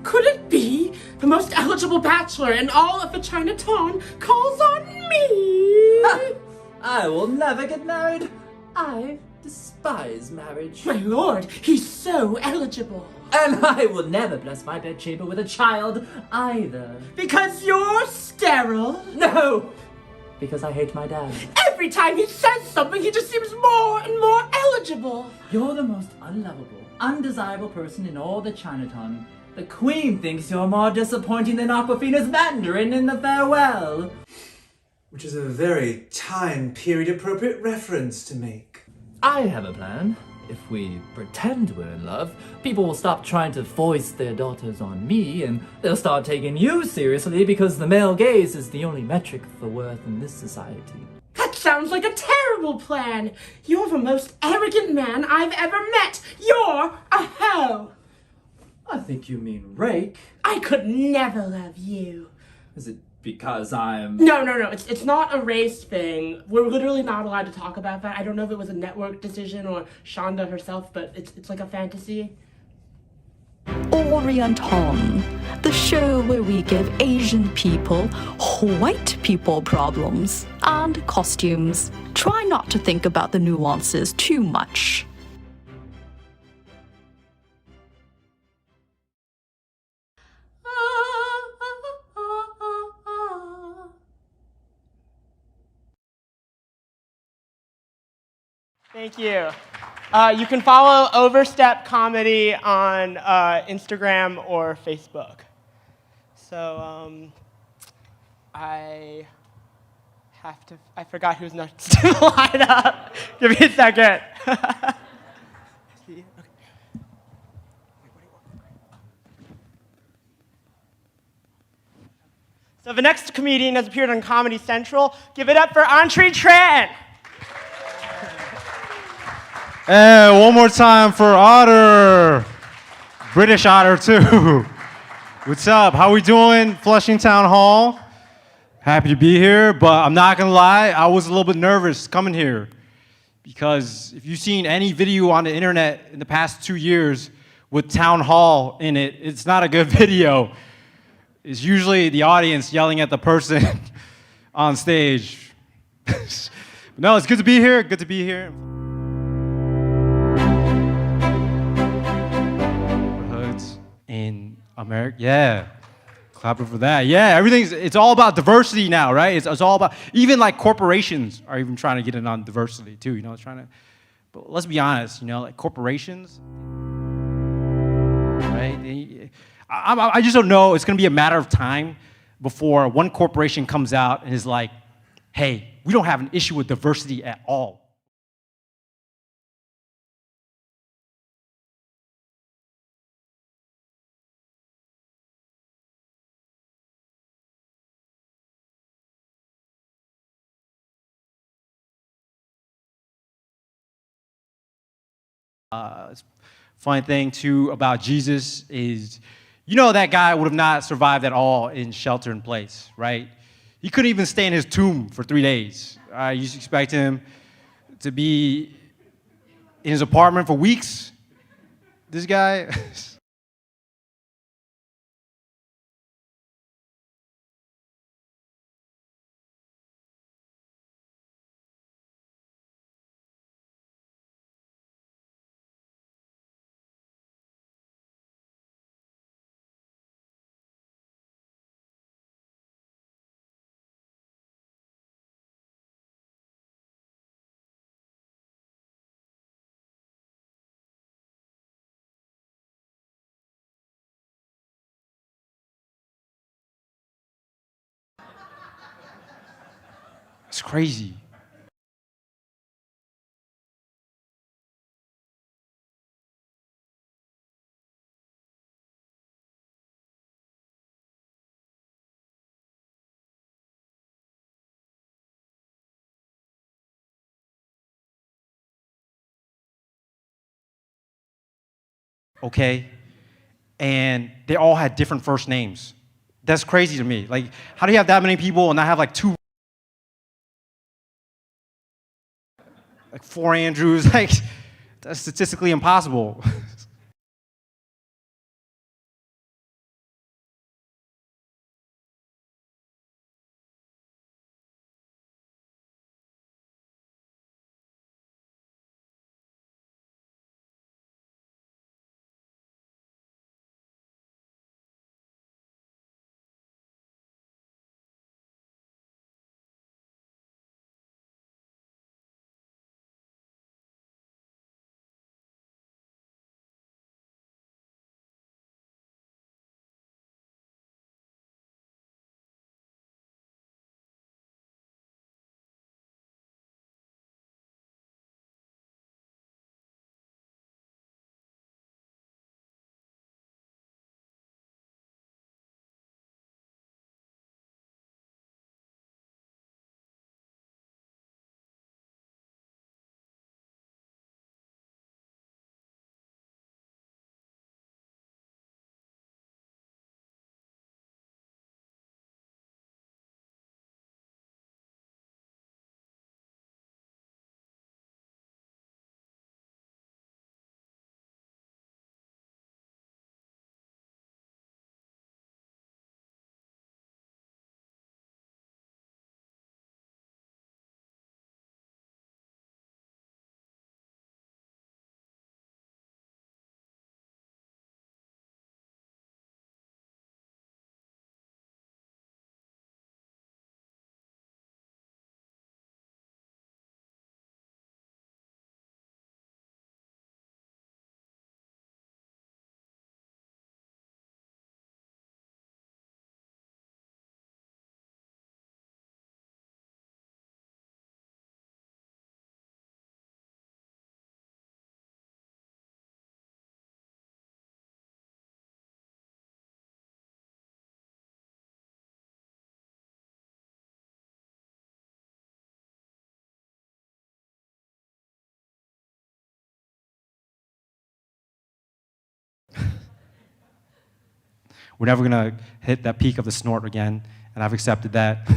A: Could it be the most eligible bachelor in all of the Chinatown calls on me?
K: I will never get married. I despise marriage.
A: My lord, he's so eligible.
K: And I will never bless my bedchamber with a child either.
A: Because you're sterile?
K: No! Because I hate my dad.
A: Every time he says something, he just seems more and more eligible.
K: You're the most unlovable, undesirable person in all the Chinatown. The Queen thinks you're more disappointing than Aquafina's Mandarin in the farewell.
J: which is a very time period appropriate reference to make.
K: I have a plan. If we pretend we're in love, people will stop trying to foist their daughters on me, and they'll start taking you seriously because the male gaze is the only metric for worth in this society.
A: That sounds like a terrible plan. You're the most arrogant man I've ever met. You're a hoe.
K: I think you mean rake.
A: I could never love you.
K: Is it because I'm...
A: No. It's not a race thing. We're literally not allowed to talk about that. I don't know if it was a network decision or Shonda herself, but it's like a fantasy.
G: Orienton, the show where we give Asian people white people problems and costumes. Try not to think about the nuances too much.
A: Thank you. You can follow Overstep Comedy on Instagram or Facebook. So I forgot who's next to the lineup. Give me a second. So the next comedian has appeared on Comedy Central. Give it up for Anhtriet Tran.
L: Hey, one more time for Otter. British Otter, too. What's up? How we doing? Flushing Town Hall. Happy to be here, but I'm not going to lie, I was a little bit nervous coming here. Because if you've seen any video on the internet in the past 2 years with Town Hall in it, it's not a good video. It's usually the audience yelling at the person on stage. No, it's good to be here. Good to be here. In America, yeah, clapping for that. Yeah, it's all about diversity now, right? It's all about, even like corporations are even trying to get in on diversity too, but let's be honest, like corporations, right? I just don't know, it's gonna be a matter of time before one corporation comes out and is like, hey, we don't have an issue with diversity at all. Funny thing too about Jesus is, that guy would have not survived at all in shelter in place, right? He couldn't even stay in his tomb for 3 days. You just expect him to be in his apartment for weeks. This guy. It's crazy. Okay, and they all had different first names. That's crazy to me. Like, how do you have that many people and not have like 4 Andrews? Like, that's statistically impossible. we're never gonna hit that peak of the snort again, and I've accepted that.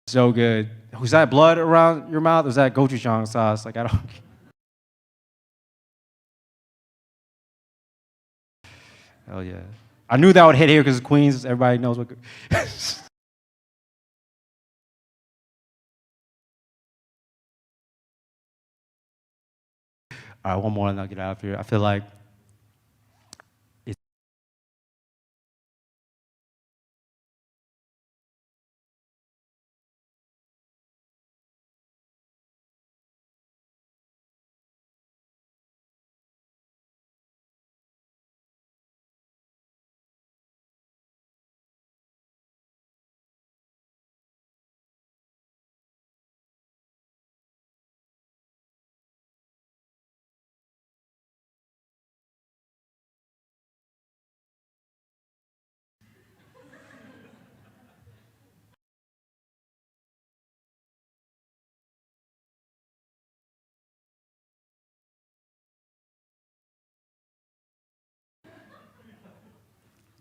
L: So good. Was that blood around your mouth? Or was that gochujang sauce? Like, I don't. Hell yeah. I knew that would hit here because Queens, everybody knows what. All right, one more and I'll get out of here. I feel like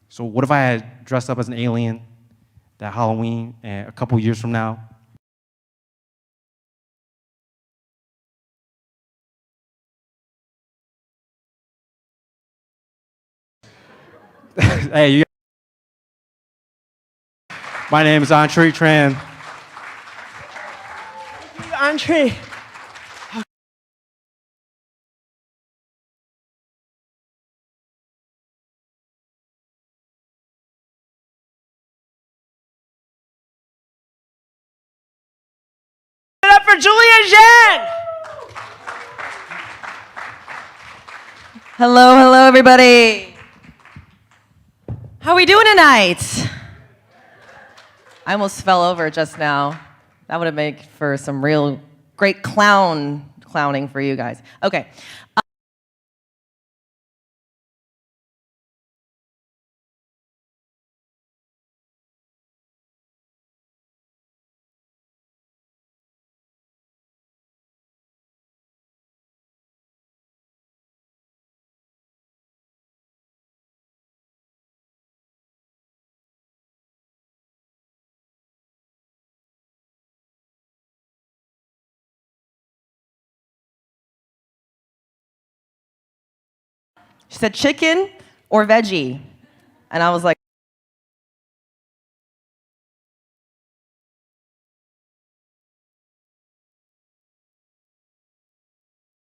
L: so what if I had dressed up as an alien that Halloween and a couple years from now? Hey, my name is Anhtriet Tran.
A: Anhtriet. Give it up for Julia Zhen.
M: Hello, hello, everybody. How are we doing tonight? I almost fell over just now. That would have made for some real great clowning for you guys. Okay. She said chicken or veggie. And I was like,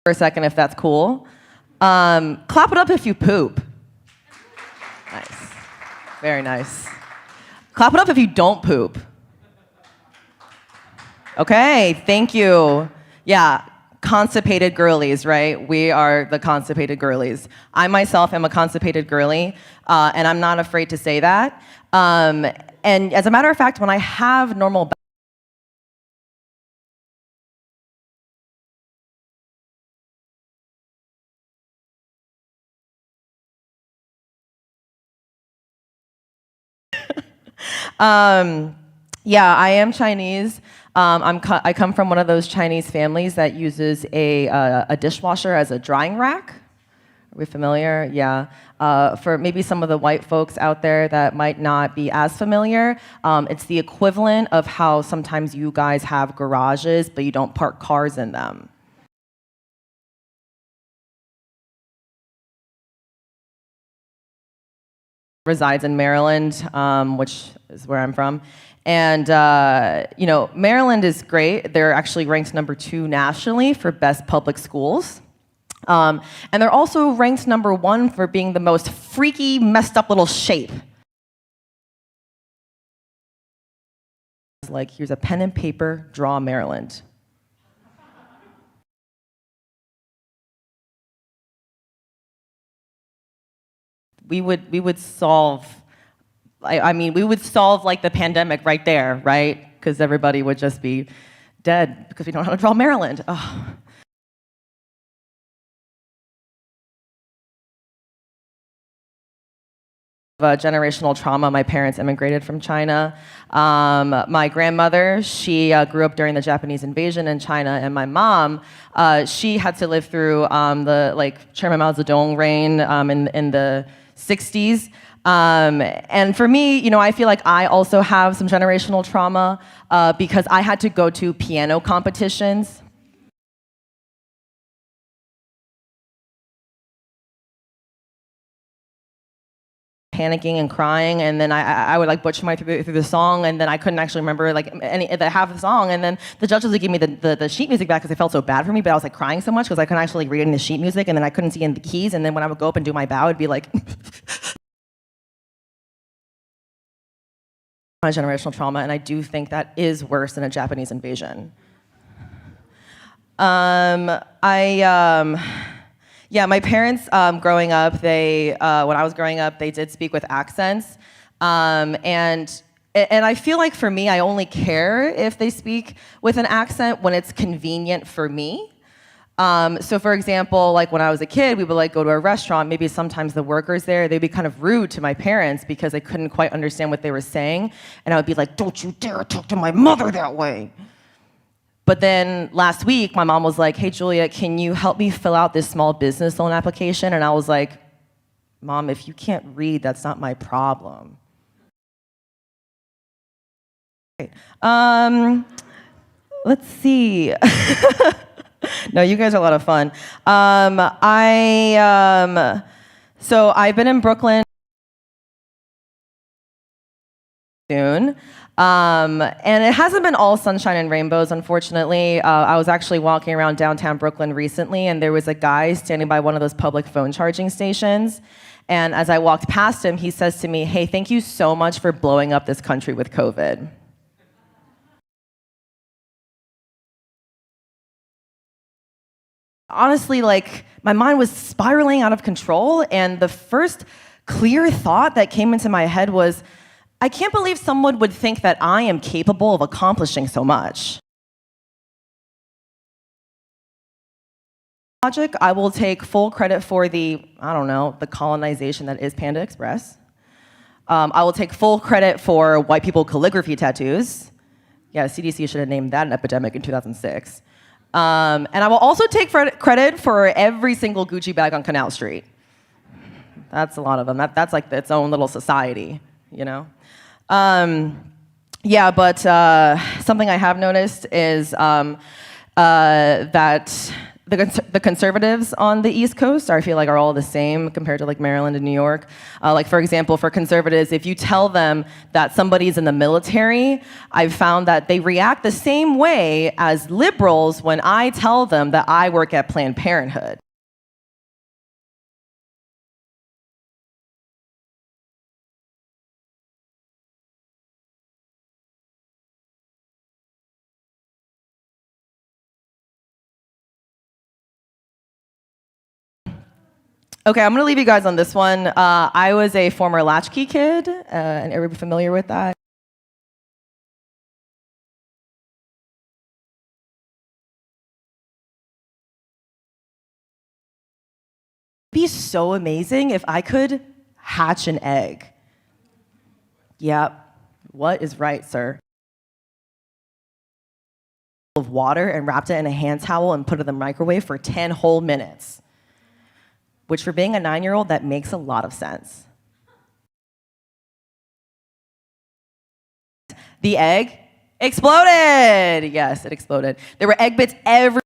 M: for a second, if that's cool. Clap it up if you poop. Nice. Very nice. Clap it up if you don't poop. Okay, thank you. Yeah. Constipated girlies, right? We are the constipated girlies. I myself am a constipated girly, and I'm not afraid to say that. And as a matter of fact, when I have normal yeah, I am Chinese. I come from one of those Chinese families that uses a dishwasher as a drying rack. Are we familiar? Yeah. For maybe some of the white folks out there that might not be as familiar, it's the equivalent of how sometimes you guys have garages, but you don't park cars in them. resides in Maryland, which is where I'm from. And, you know, Maryland is great. They're actually ranked #2 nationally for best public schools. And they're also ranked #1 for being the most freaky, messed up little shape. Like, here's a pen and paper, draw Maryland. We would solve, I mean, we would solve like the pandemic right there, right? Because everybody would just be dead because we don't know how to draw Maryland. Oh. Generational trauma. My parents immigrated from China. My grandmother, she grew up during the Japanese invasion in China, and my mom, she had to live through the Chairman Mao Zedong reign in the 60s. And for me, you know, I feel like I also have some generational trauma because I had to go to piano competitions. Panicking and crying, and then I would like butcher my through the song, and then I couldn't actually remember like half the song, and then the judges would give me the sheet music back because they felt so bad for me, but I was like crying so much because I couldn't actually read in the sheet music, and then I couldn't see in the keys, and then when I would go up and do my bow, it'd be like my generational trauma, and I do think that is worse than a Japanese invasion. Yeah, my parents, growing up, when I was growing up, they did speak with accents. And I feel like for me, I only care if they speak with an accent when it's convenient for me. So for example, like when I was a kid, we would like go to a restaurant, maybe sometimes the workers there, they'd be kind of rude to my parents because they couldn't quite understand what they were saying. And I would be like, don't you dare talk to my mother that way. But then last week, my mom was like, hey, Julia, can you help me fill out this small business loan application? And I was like, Mom, if you can't read, that's not my problem. Okay. Let's see. No, you guys are a lot of fun. So I've been in Brooklyn soon. And it hasn't been all sunshine and rainbows, unfortunately. I was actually walking around downtown Brooklyn recently, and there was a guy standing by one of those public phone charging stations. And as I walked past him, he says to me, hey, thank you so much for blowing up this country with COVID. Honestly, like, my mind was spiraling out of control, and the first clear thought that came into my head was, I can't believe someone would think that I am capable of accomplishing so much. Logic, I will take full credit for the colonization that is Panda Express. I will take full credit for white people calligraphy tattoos. Yeah, CDC should have named that an epidemic in 2006. And I will also take credit for every single Gucci bag on Canal Street. That's a lot of them. That's like its own little society, you know? Yeah, but something I have noticed is that the conservatives on the East Coast, I feel like, are all the same compared to like Maryland and New York. Like for example, for conservatives, if you tell them that somebody's in the military, I've found that they react the same way as liberals when I tell them that I work at Planned Parenthood. Okay, I'm gonna leave you guys on this one. I was a former latchkey kid, and everybody familiar with that? It'd be so amazing if I could hatch an egg. Yep, what is right, sir? Of water and wrapped it in a hand towel and put it in the microwave for 10 whole minutes. Which for being a 9-year-old, that makes a lot of sense. The egg exploded. Yes, it exploded. There were egg bits everywhere.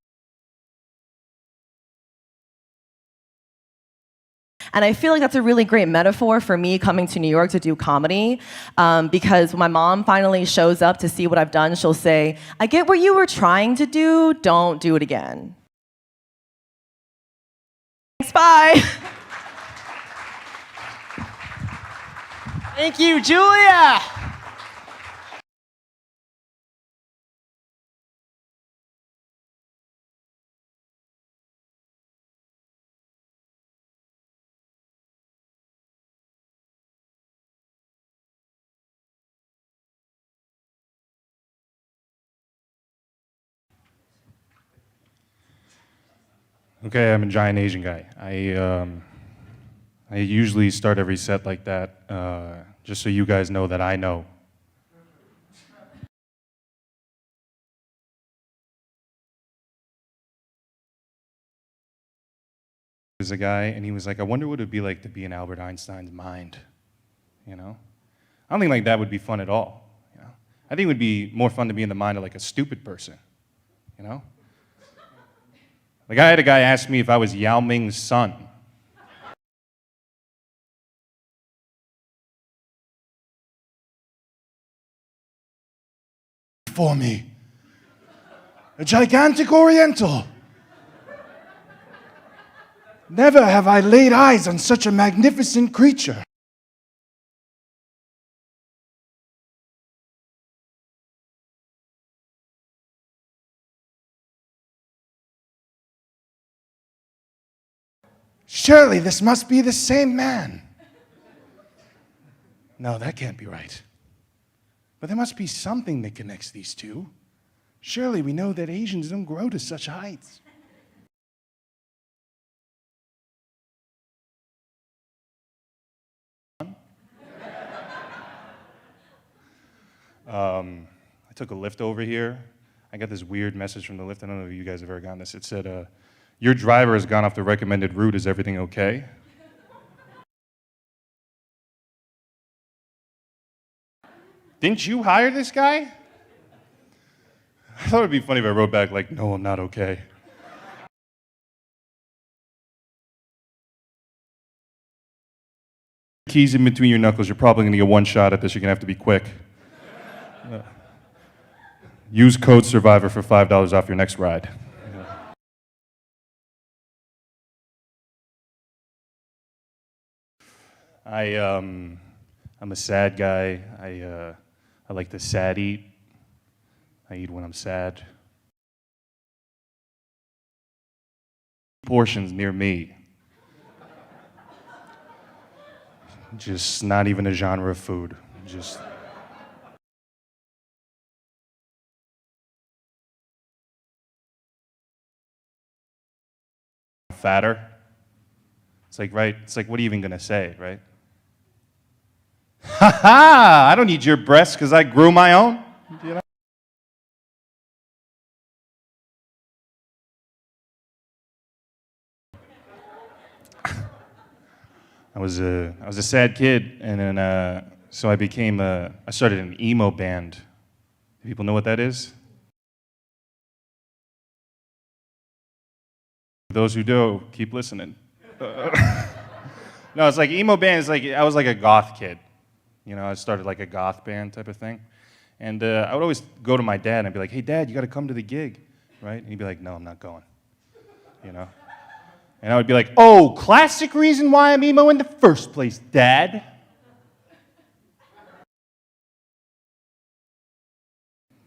M: And I feel like that's a really great metaphor for me coming to New York to do comedy, because when my mom finally shows up to see what I've done, she'll say, I get what you were trying to do, don't do it again. Thanks, bye.
A: Thank you, Julia.
L: Okay, I'm a giant Asian guy. I usually start every set like that, just so you guys know that I know. There's a guy, and he was like, I wonder what it would be like to be in Albert Einstein's mind, you know? I don't think like that would be fun at all, you know? I think it would be more fun to be in the mind of like a stupid person, you know? Like I had a guy ask me if I was Yao Ming's son.
N: For me, a gigantic Oriental. Never have I laid eyes on such a magnificent creature. Surely this must be the same man. No, that can't be right. But there must be something that connects these two. Surely we know that Asians don't grow to such heights.
L: I took a lift over here. I got this weird message from the lift. I don't know if you guys have ever gotten this. It said, your driver has gone off the recommended route. Is everything okay? Didn't you hire this guy? I thought it'd be funny if I wrote back like, no, I'm not okay. Keys in between your knuckles. You're probably gonna get one shot at this. You're gonna have to be quick. Use code SURVIVOR for $5 off your next ride. I'm a sad guy. I like to sad eat. I eat when I'm sad. Portions near me. Just not even a genre of food. Just. Fatter. It's like, right? It's like, what are you even gonna say, right? Ha ha! I don't need your breasts because I grew my own. You know? I was a sad kid, and then so I started an emo band. Do people know what that is? For those who do, keep listening. No, it's like emo band. It's like I was like a goth kid. You know, I started like a goth band type of thing. And I would always go to my dad and I'd be like, hey, Dad, you got to come to the gig, right? And he'd be like, no, I'm not going, you know? And I would be like, oh, classic reason why I'm emo in the first place, Dad.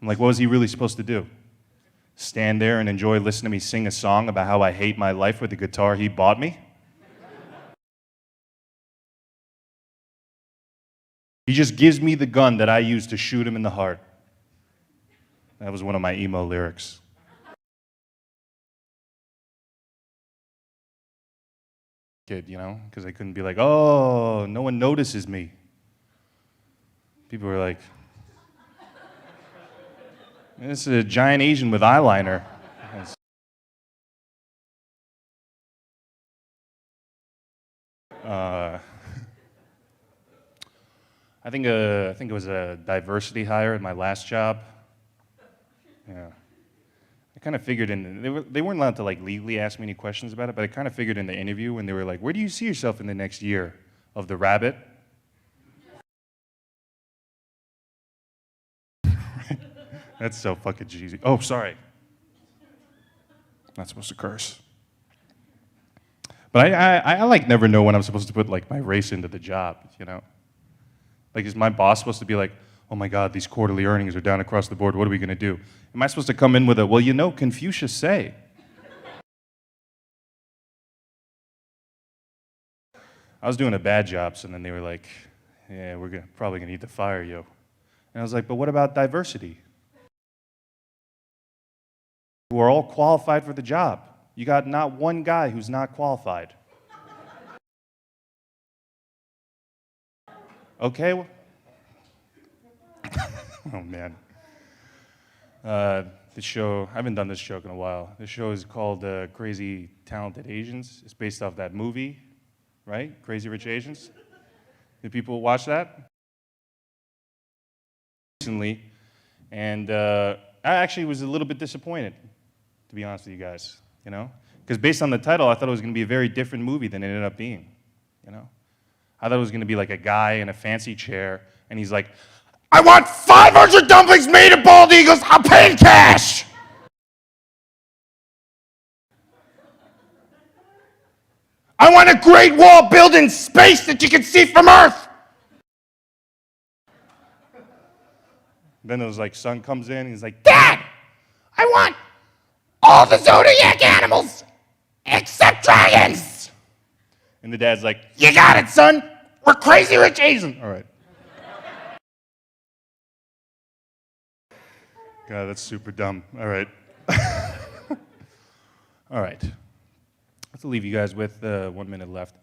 L: I'm like, what was he really supposed to do? Stand there and enjoy listening to me sing a song about how I hate my life with the guitar he bought me? He just gives me the gun that I use to shoot him in the heart. That was one of my emo lyrics. Kid, you know, because I couldn't be like, oh, no one notices me. People were like, this is a giant Asian with eyeliner. I think it was a diversity hire at my last job. Yeah, I kind of figured they weren't allowed to like legally ask me any questions about it, but I kind of figured in the interview when they were like, where do you see yourself in the next year of the rabbit? That's so fucking cheesy. Oh, sorry. Not supposed to curse. But I like never know when I'm supposed to put like my race into the job, you know? Like, is my boss supposed to be like, oh my God, these quarterly earnings are down across the board, what are we gonna do? Am I supposed to come in with a, well, you know, Confucius say? I was doing a bad job, so then they were like, yeah, probably gonna need to fire you. And I was like, but what about diversity? Who are all qualified for the job. You got not one guy who's not qualified. Okay? Oh, man. This show, I haven't done this joke in a while. This show is called Crazy Talented Asians. It's based off that movie, right? Crazy Rich Asians. Did people watch that? Recently, and I actually was a little bit disappointed, to be honest with you guys, you know? Because based on the title, I thought it was going to be a very different movie than it ended up being, you know? I thought it was going to be like a guy in a fancy chair, and he's like, I want 500 dumplings made of bald eagles, I'll pay in cash! I want a Great Wall built in space that you can see from Earth! Then it was like, son comes in, and he's like, Dad, I want all the zodiac animals except dragons! And the dad's like, you got it, son! We're Crazy Rich Asians! All right. God, that's super dumb. All right. All right. Let's leave you guys with 1 minute left.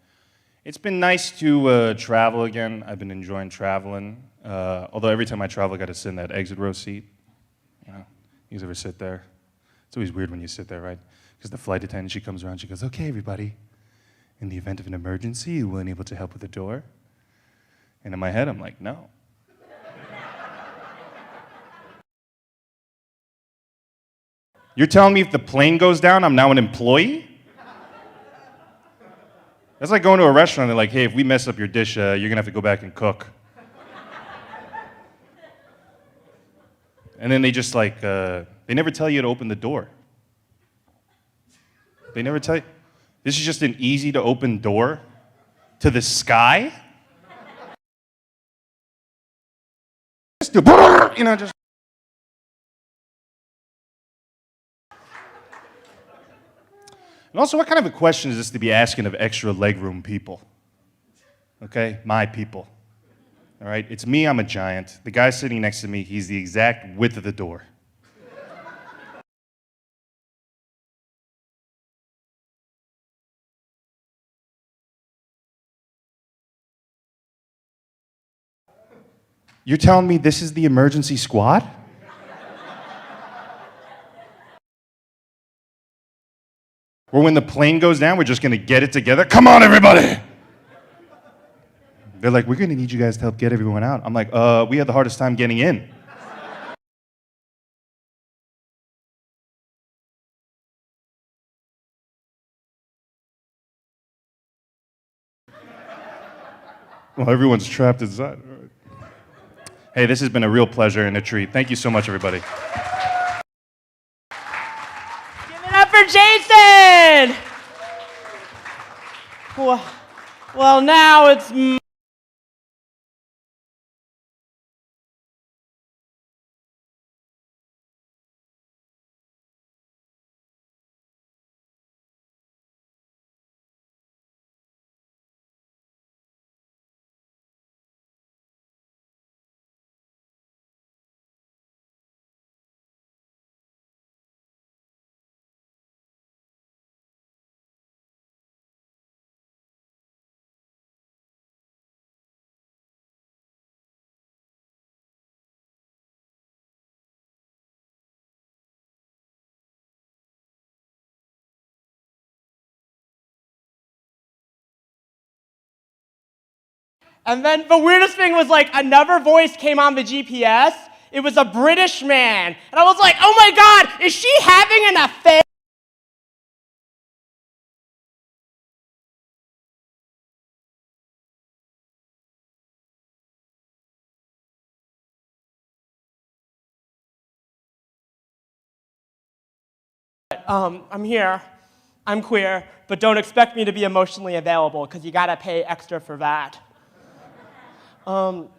L: It's been nice to travel again. I've been enjoying traveling. Although every time I travel, I got to sit in that exit row seat. You know, you guys ever sit there? It's always weird when you sit there, right? Because the flight attendant, she comes around, she goes, okay, everybody, in the event of an emergency, you weren't able to help with the door? And in my head, I'm like, no. You're telling me if the plane goes down, I'm now an employee? That's like going to a restaurant and they're like, hey, if we mess up your dish, you're gonna have to go back and cook. And then they just like, they never tell you to open the door. They never tell you. This is just an easy to open door to the sky? Just do, you know, just. And also, what kind of a question is this to be asking of extra legroom people? Okay, my people. All right, it's me, I'm a giant. The guy sitting next to me, he's the exact width of the door. You're telling me this is the emergency squad? Or when the plane goes down, we're just gonna get it together? Come on, everybody! They're like, we're gonna need you guys to help get everyone out. I'm like, we had the hardest time getting in. Well, everyone's trapped inside. All right. Hey, this has been a real pleasure and a treat. Thank you so much, everybody.
A: Give it up for Jason! Well, now it's... And then the weirdest thing was like another voice came on the GPS It was a British man. And I was like, oh my God, is she having an affair? I'm here, I'm queer, but don't expect me to be emotionally available because you gotta pay extra for that. Fun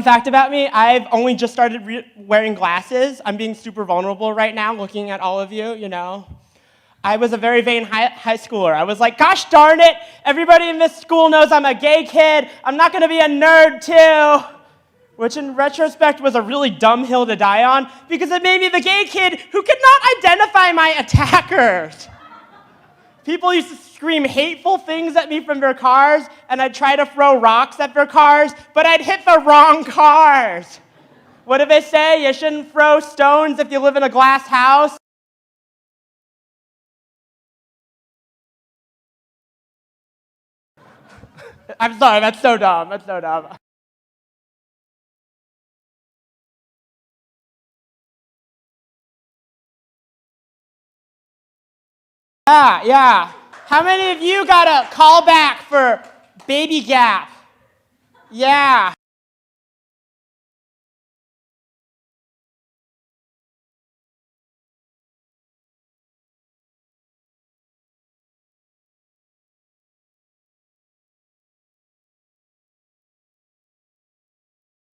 A: fact about me, I've only just started wearing glasses. I'm being super vulnerable right now looking at all of you, you know. I was a very vain high schooler. I was like, gosh darn it, everybody in this school knows I'm a gay kid. I'm not gonna be a nerd too. Which in retrospect was a really dumb hill to die on because it made me the gay kid who could not identify my attackers. People used to scream hateful things at me from their cars, and I'd try to throw rocks at their cars, but I'd hit the wrong cars. What do they say? You shouldn't throw stones if you live in a glass house. I'm sorry, that's so dumb. That's so dumb. Yeah. How many of you got a call back for baby gap? Yeah.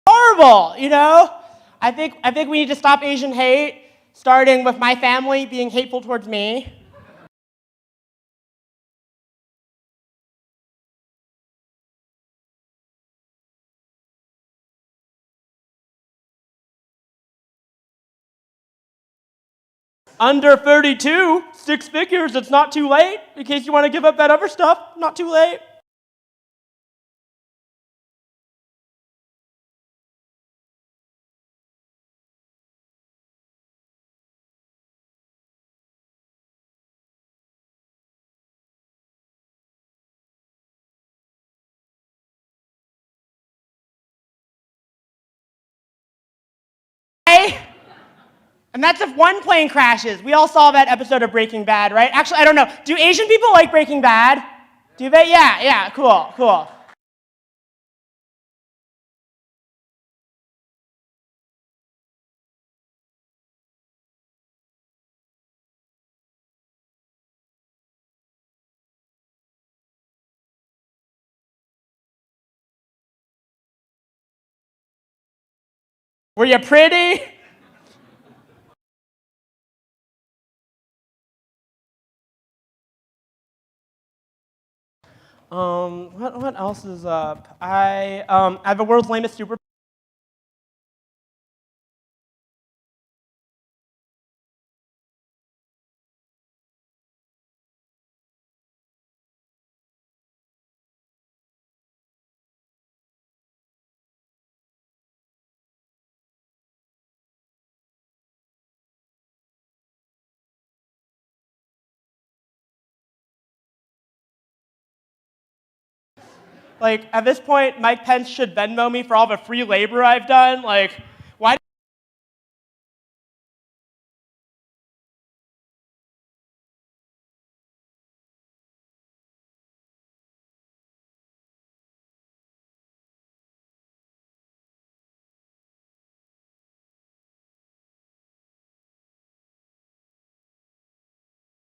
A: Horrible, you know? I think we need to stop Asian hate, starting with my family being hateful towards me. Under 32, 6 figures, it's not too late. In case you want to give up that other stuff, not too late. And that's if one plane crashes. We all saw that episode of Breaking Bad, right? Actually, I don't know. Do Asian people like Breaking Bad? Do they? Yeah, cool. Were you pretty? What else is up? I have the world's lamest super. Like, at this point, Mike Pence should Venmo me for all the free labor I've done. Like, why?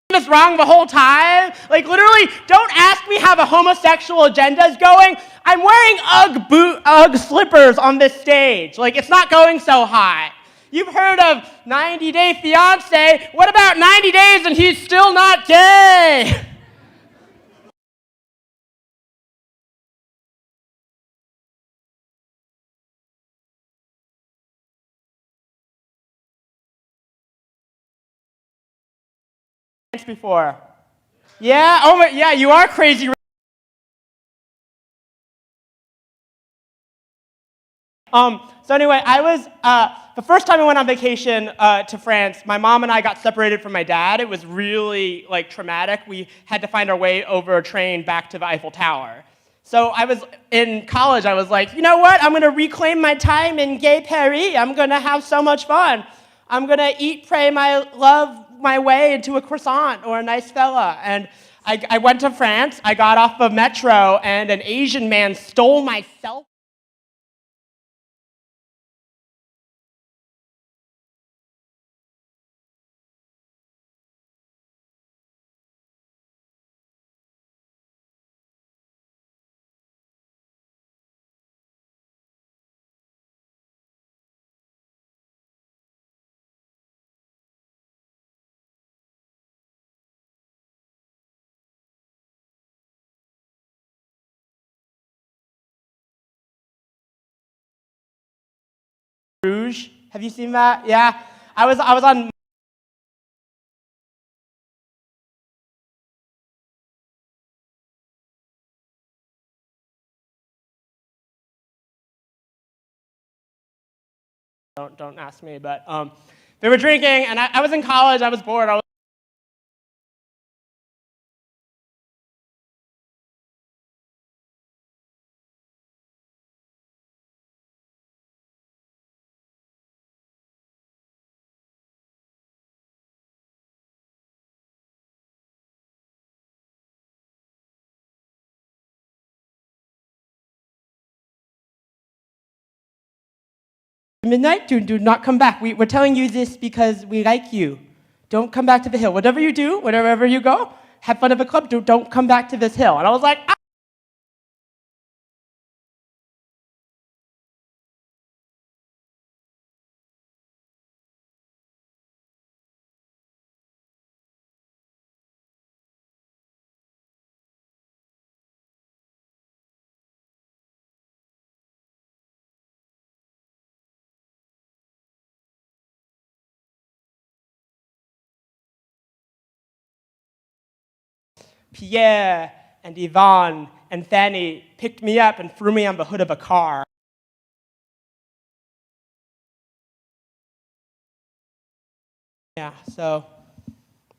A: This wrong the whole time? Like, literally, don't ask me how the homosexual agenda is going. I'm wearing Ugg slippers on this stage. Like, it's not going so hot. You've heard of 90 Day Fiancé. What about 90 days and he's still not gay? Before. Yeah, oh my, yeah, you are crazy. So anyway, I was, the first time I went on vacation to France, my mom and I got separated from my dad. It was really, like, traumatic. We had to find our way over a train back to the Eiffel Tower. So I was in college, I was like, you know what? I'm gonna reclaim my time in gay Paris. I'm gonna have so much fun. I'm gonna eat, pray, love my way into a croissant or a nice fella. And I went to France, I got off the metro, and an Asian man stole my cell phone. Rouge. Have you seen that? Yeah. I was on. Don't ask me, but they were drinking, and I was in college. I was bored. Midnight, do not come back. We're telling you this because we like you. Don't come back to the hill. Whatever you do, wherever you go, have fun at the club. Don't come back to this hill. And I was like, ah. Pierre and Yvonne and Fanny picked me up and threw me on the hood of a car. Yeah, so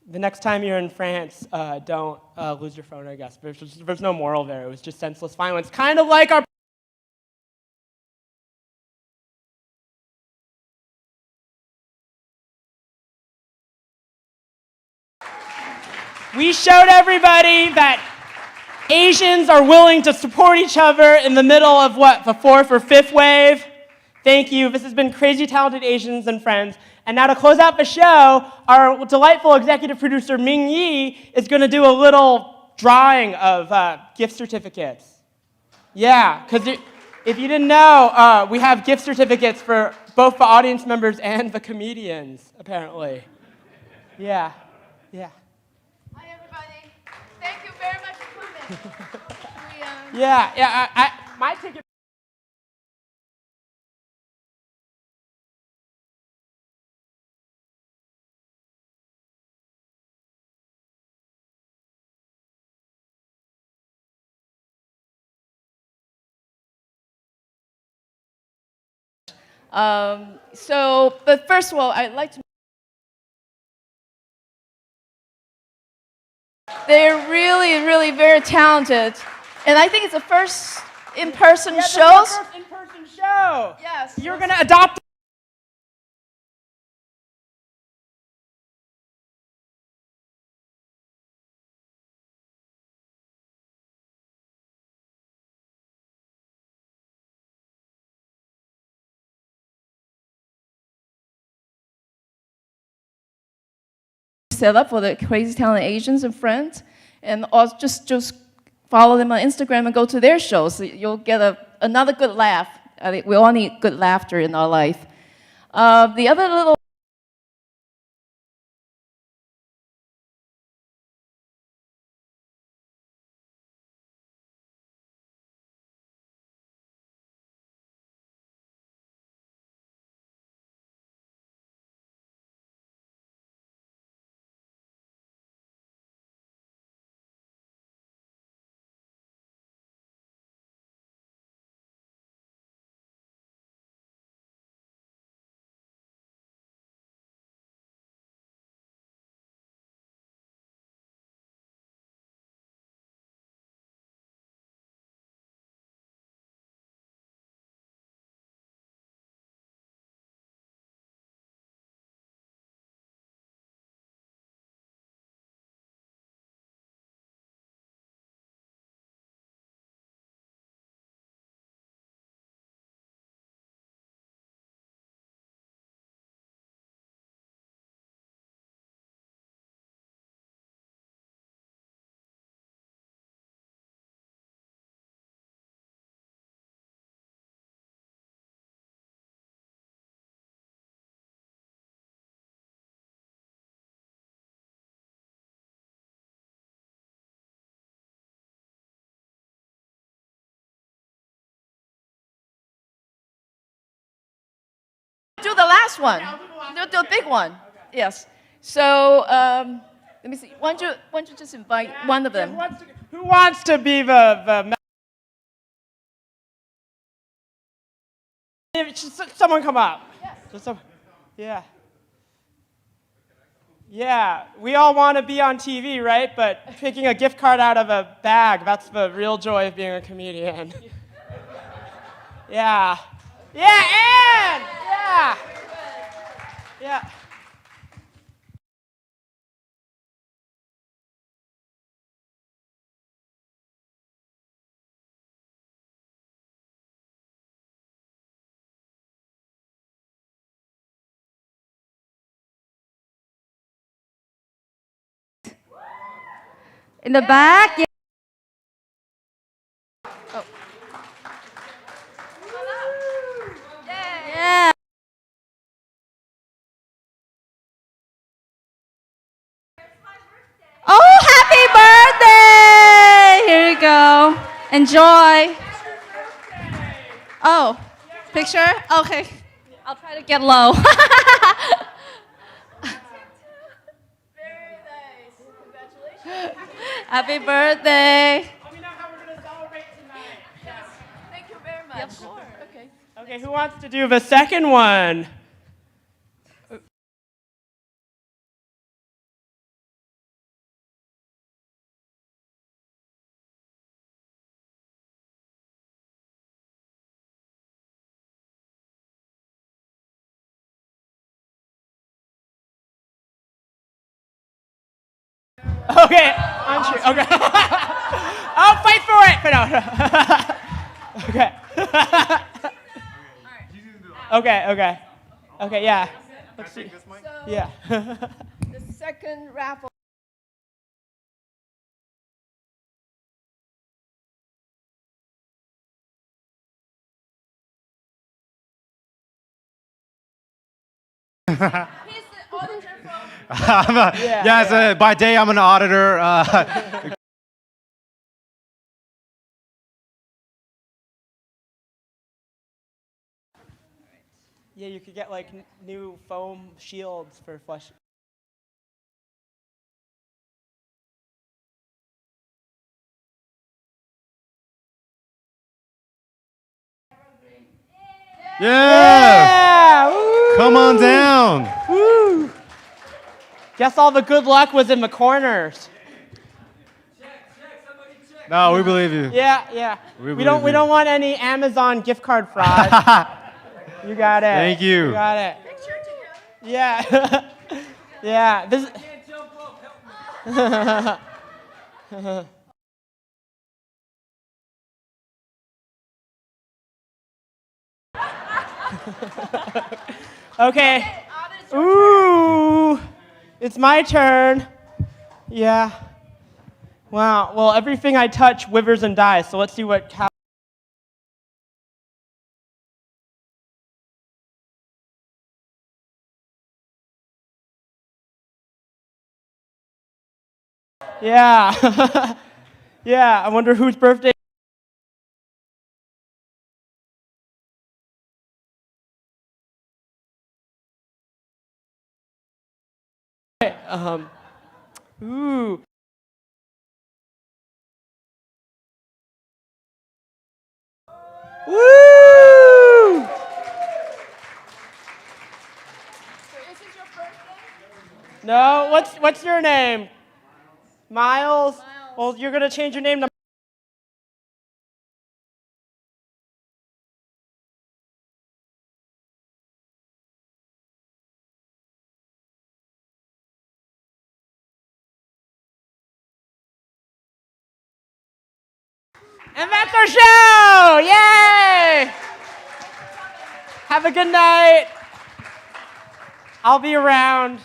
A: the next time you're in France, don't lose your phone, I guess. There's no moral there. It was just senseless violence, kind of like our... We showed everybody that Asians are willing to support each other in the middle of what, the fourth or fifth wave? Thank you. This has been Crazy Talented Asians and Friends. And now to close out the show, our delightful executive producer Ming Yi is going to do a little drawing of gift certificates. Yeah, because if you didn't know, we have gift certificates for both the audience members and the comedians, apparently. Yeah, yeah.
O: Thank you very much for coming.
A: Yeah, my ticket.
O: But first of all, I'd like to. They're really, really very talented, and I think it's the first in-person shows.
A: Yeah, this is the first in-person show.
O: Yes.
A: You're gonna adopt.
O: Set up for the Crazy Talented Asians and Friends, and also just follow them on Instagram and go to their shows. So you'll get another good laugh. I think we all need good laughter in our life. The other little Do the last one. Do the big one. Yes. So let me see. Why don't you just invite one of them?
A: Who wants to be the someone come up. Yes. Yeah. Yeah, we all want to be on TV, right? But picking a gift card out of a bag, that's the real joy of being a comedian. Yeah. Yeah, Ann! Yeah. Yeah.
C: In the back. Yeah. Oh. Yeah. Oh, happy birthday! Here you go. Enjoy. Oh, picture? Okay. I'll try to get low. Happy birthday.
A: Let me know how we're going to celebrate tonight.
O: Yes. Thank you very much.
A: Yeah, sure. Okay. Okay, who wants to do the second one? Okay, Anhtriet. Okay. I'll fight for it. But no. Okay. Okay. Okay. Yeah. Let's see. Yeah.
O: The second raffle.
L: By day I'm an auditor.
A: Yeah, you could get like new foam shields for flush.
L: Yeah!
A: Woo!
L: Come on down.
A: Woo! Guess all the good luck was in the corners.
L: No, we believe you.
A: Yeah. We don't want any Amazon gift card fraud. You got it.
L: Thank you.
A: You got it. Yeah. Yeah. This Okay. Ooh. It's my turn. Yeah. Wow. Well, everything I touch withers and dies. So let's see what happens. Yeah. Yeah. I wonder whose birthday. Ooh. Woo! No, what's your name? Miles? Well, you're gonna change your name to And that's our show! Yay! Have a good night. I'll be around.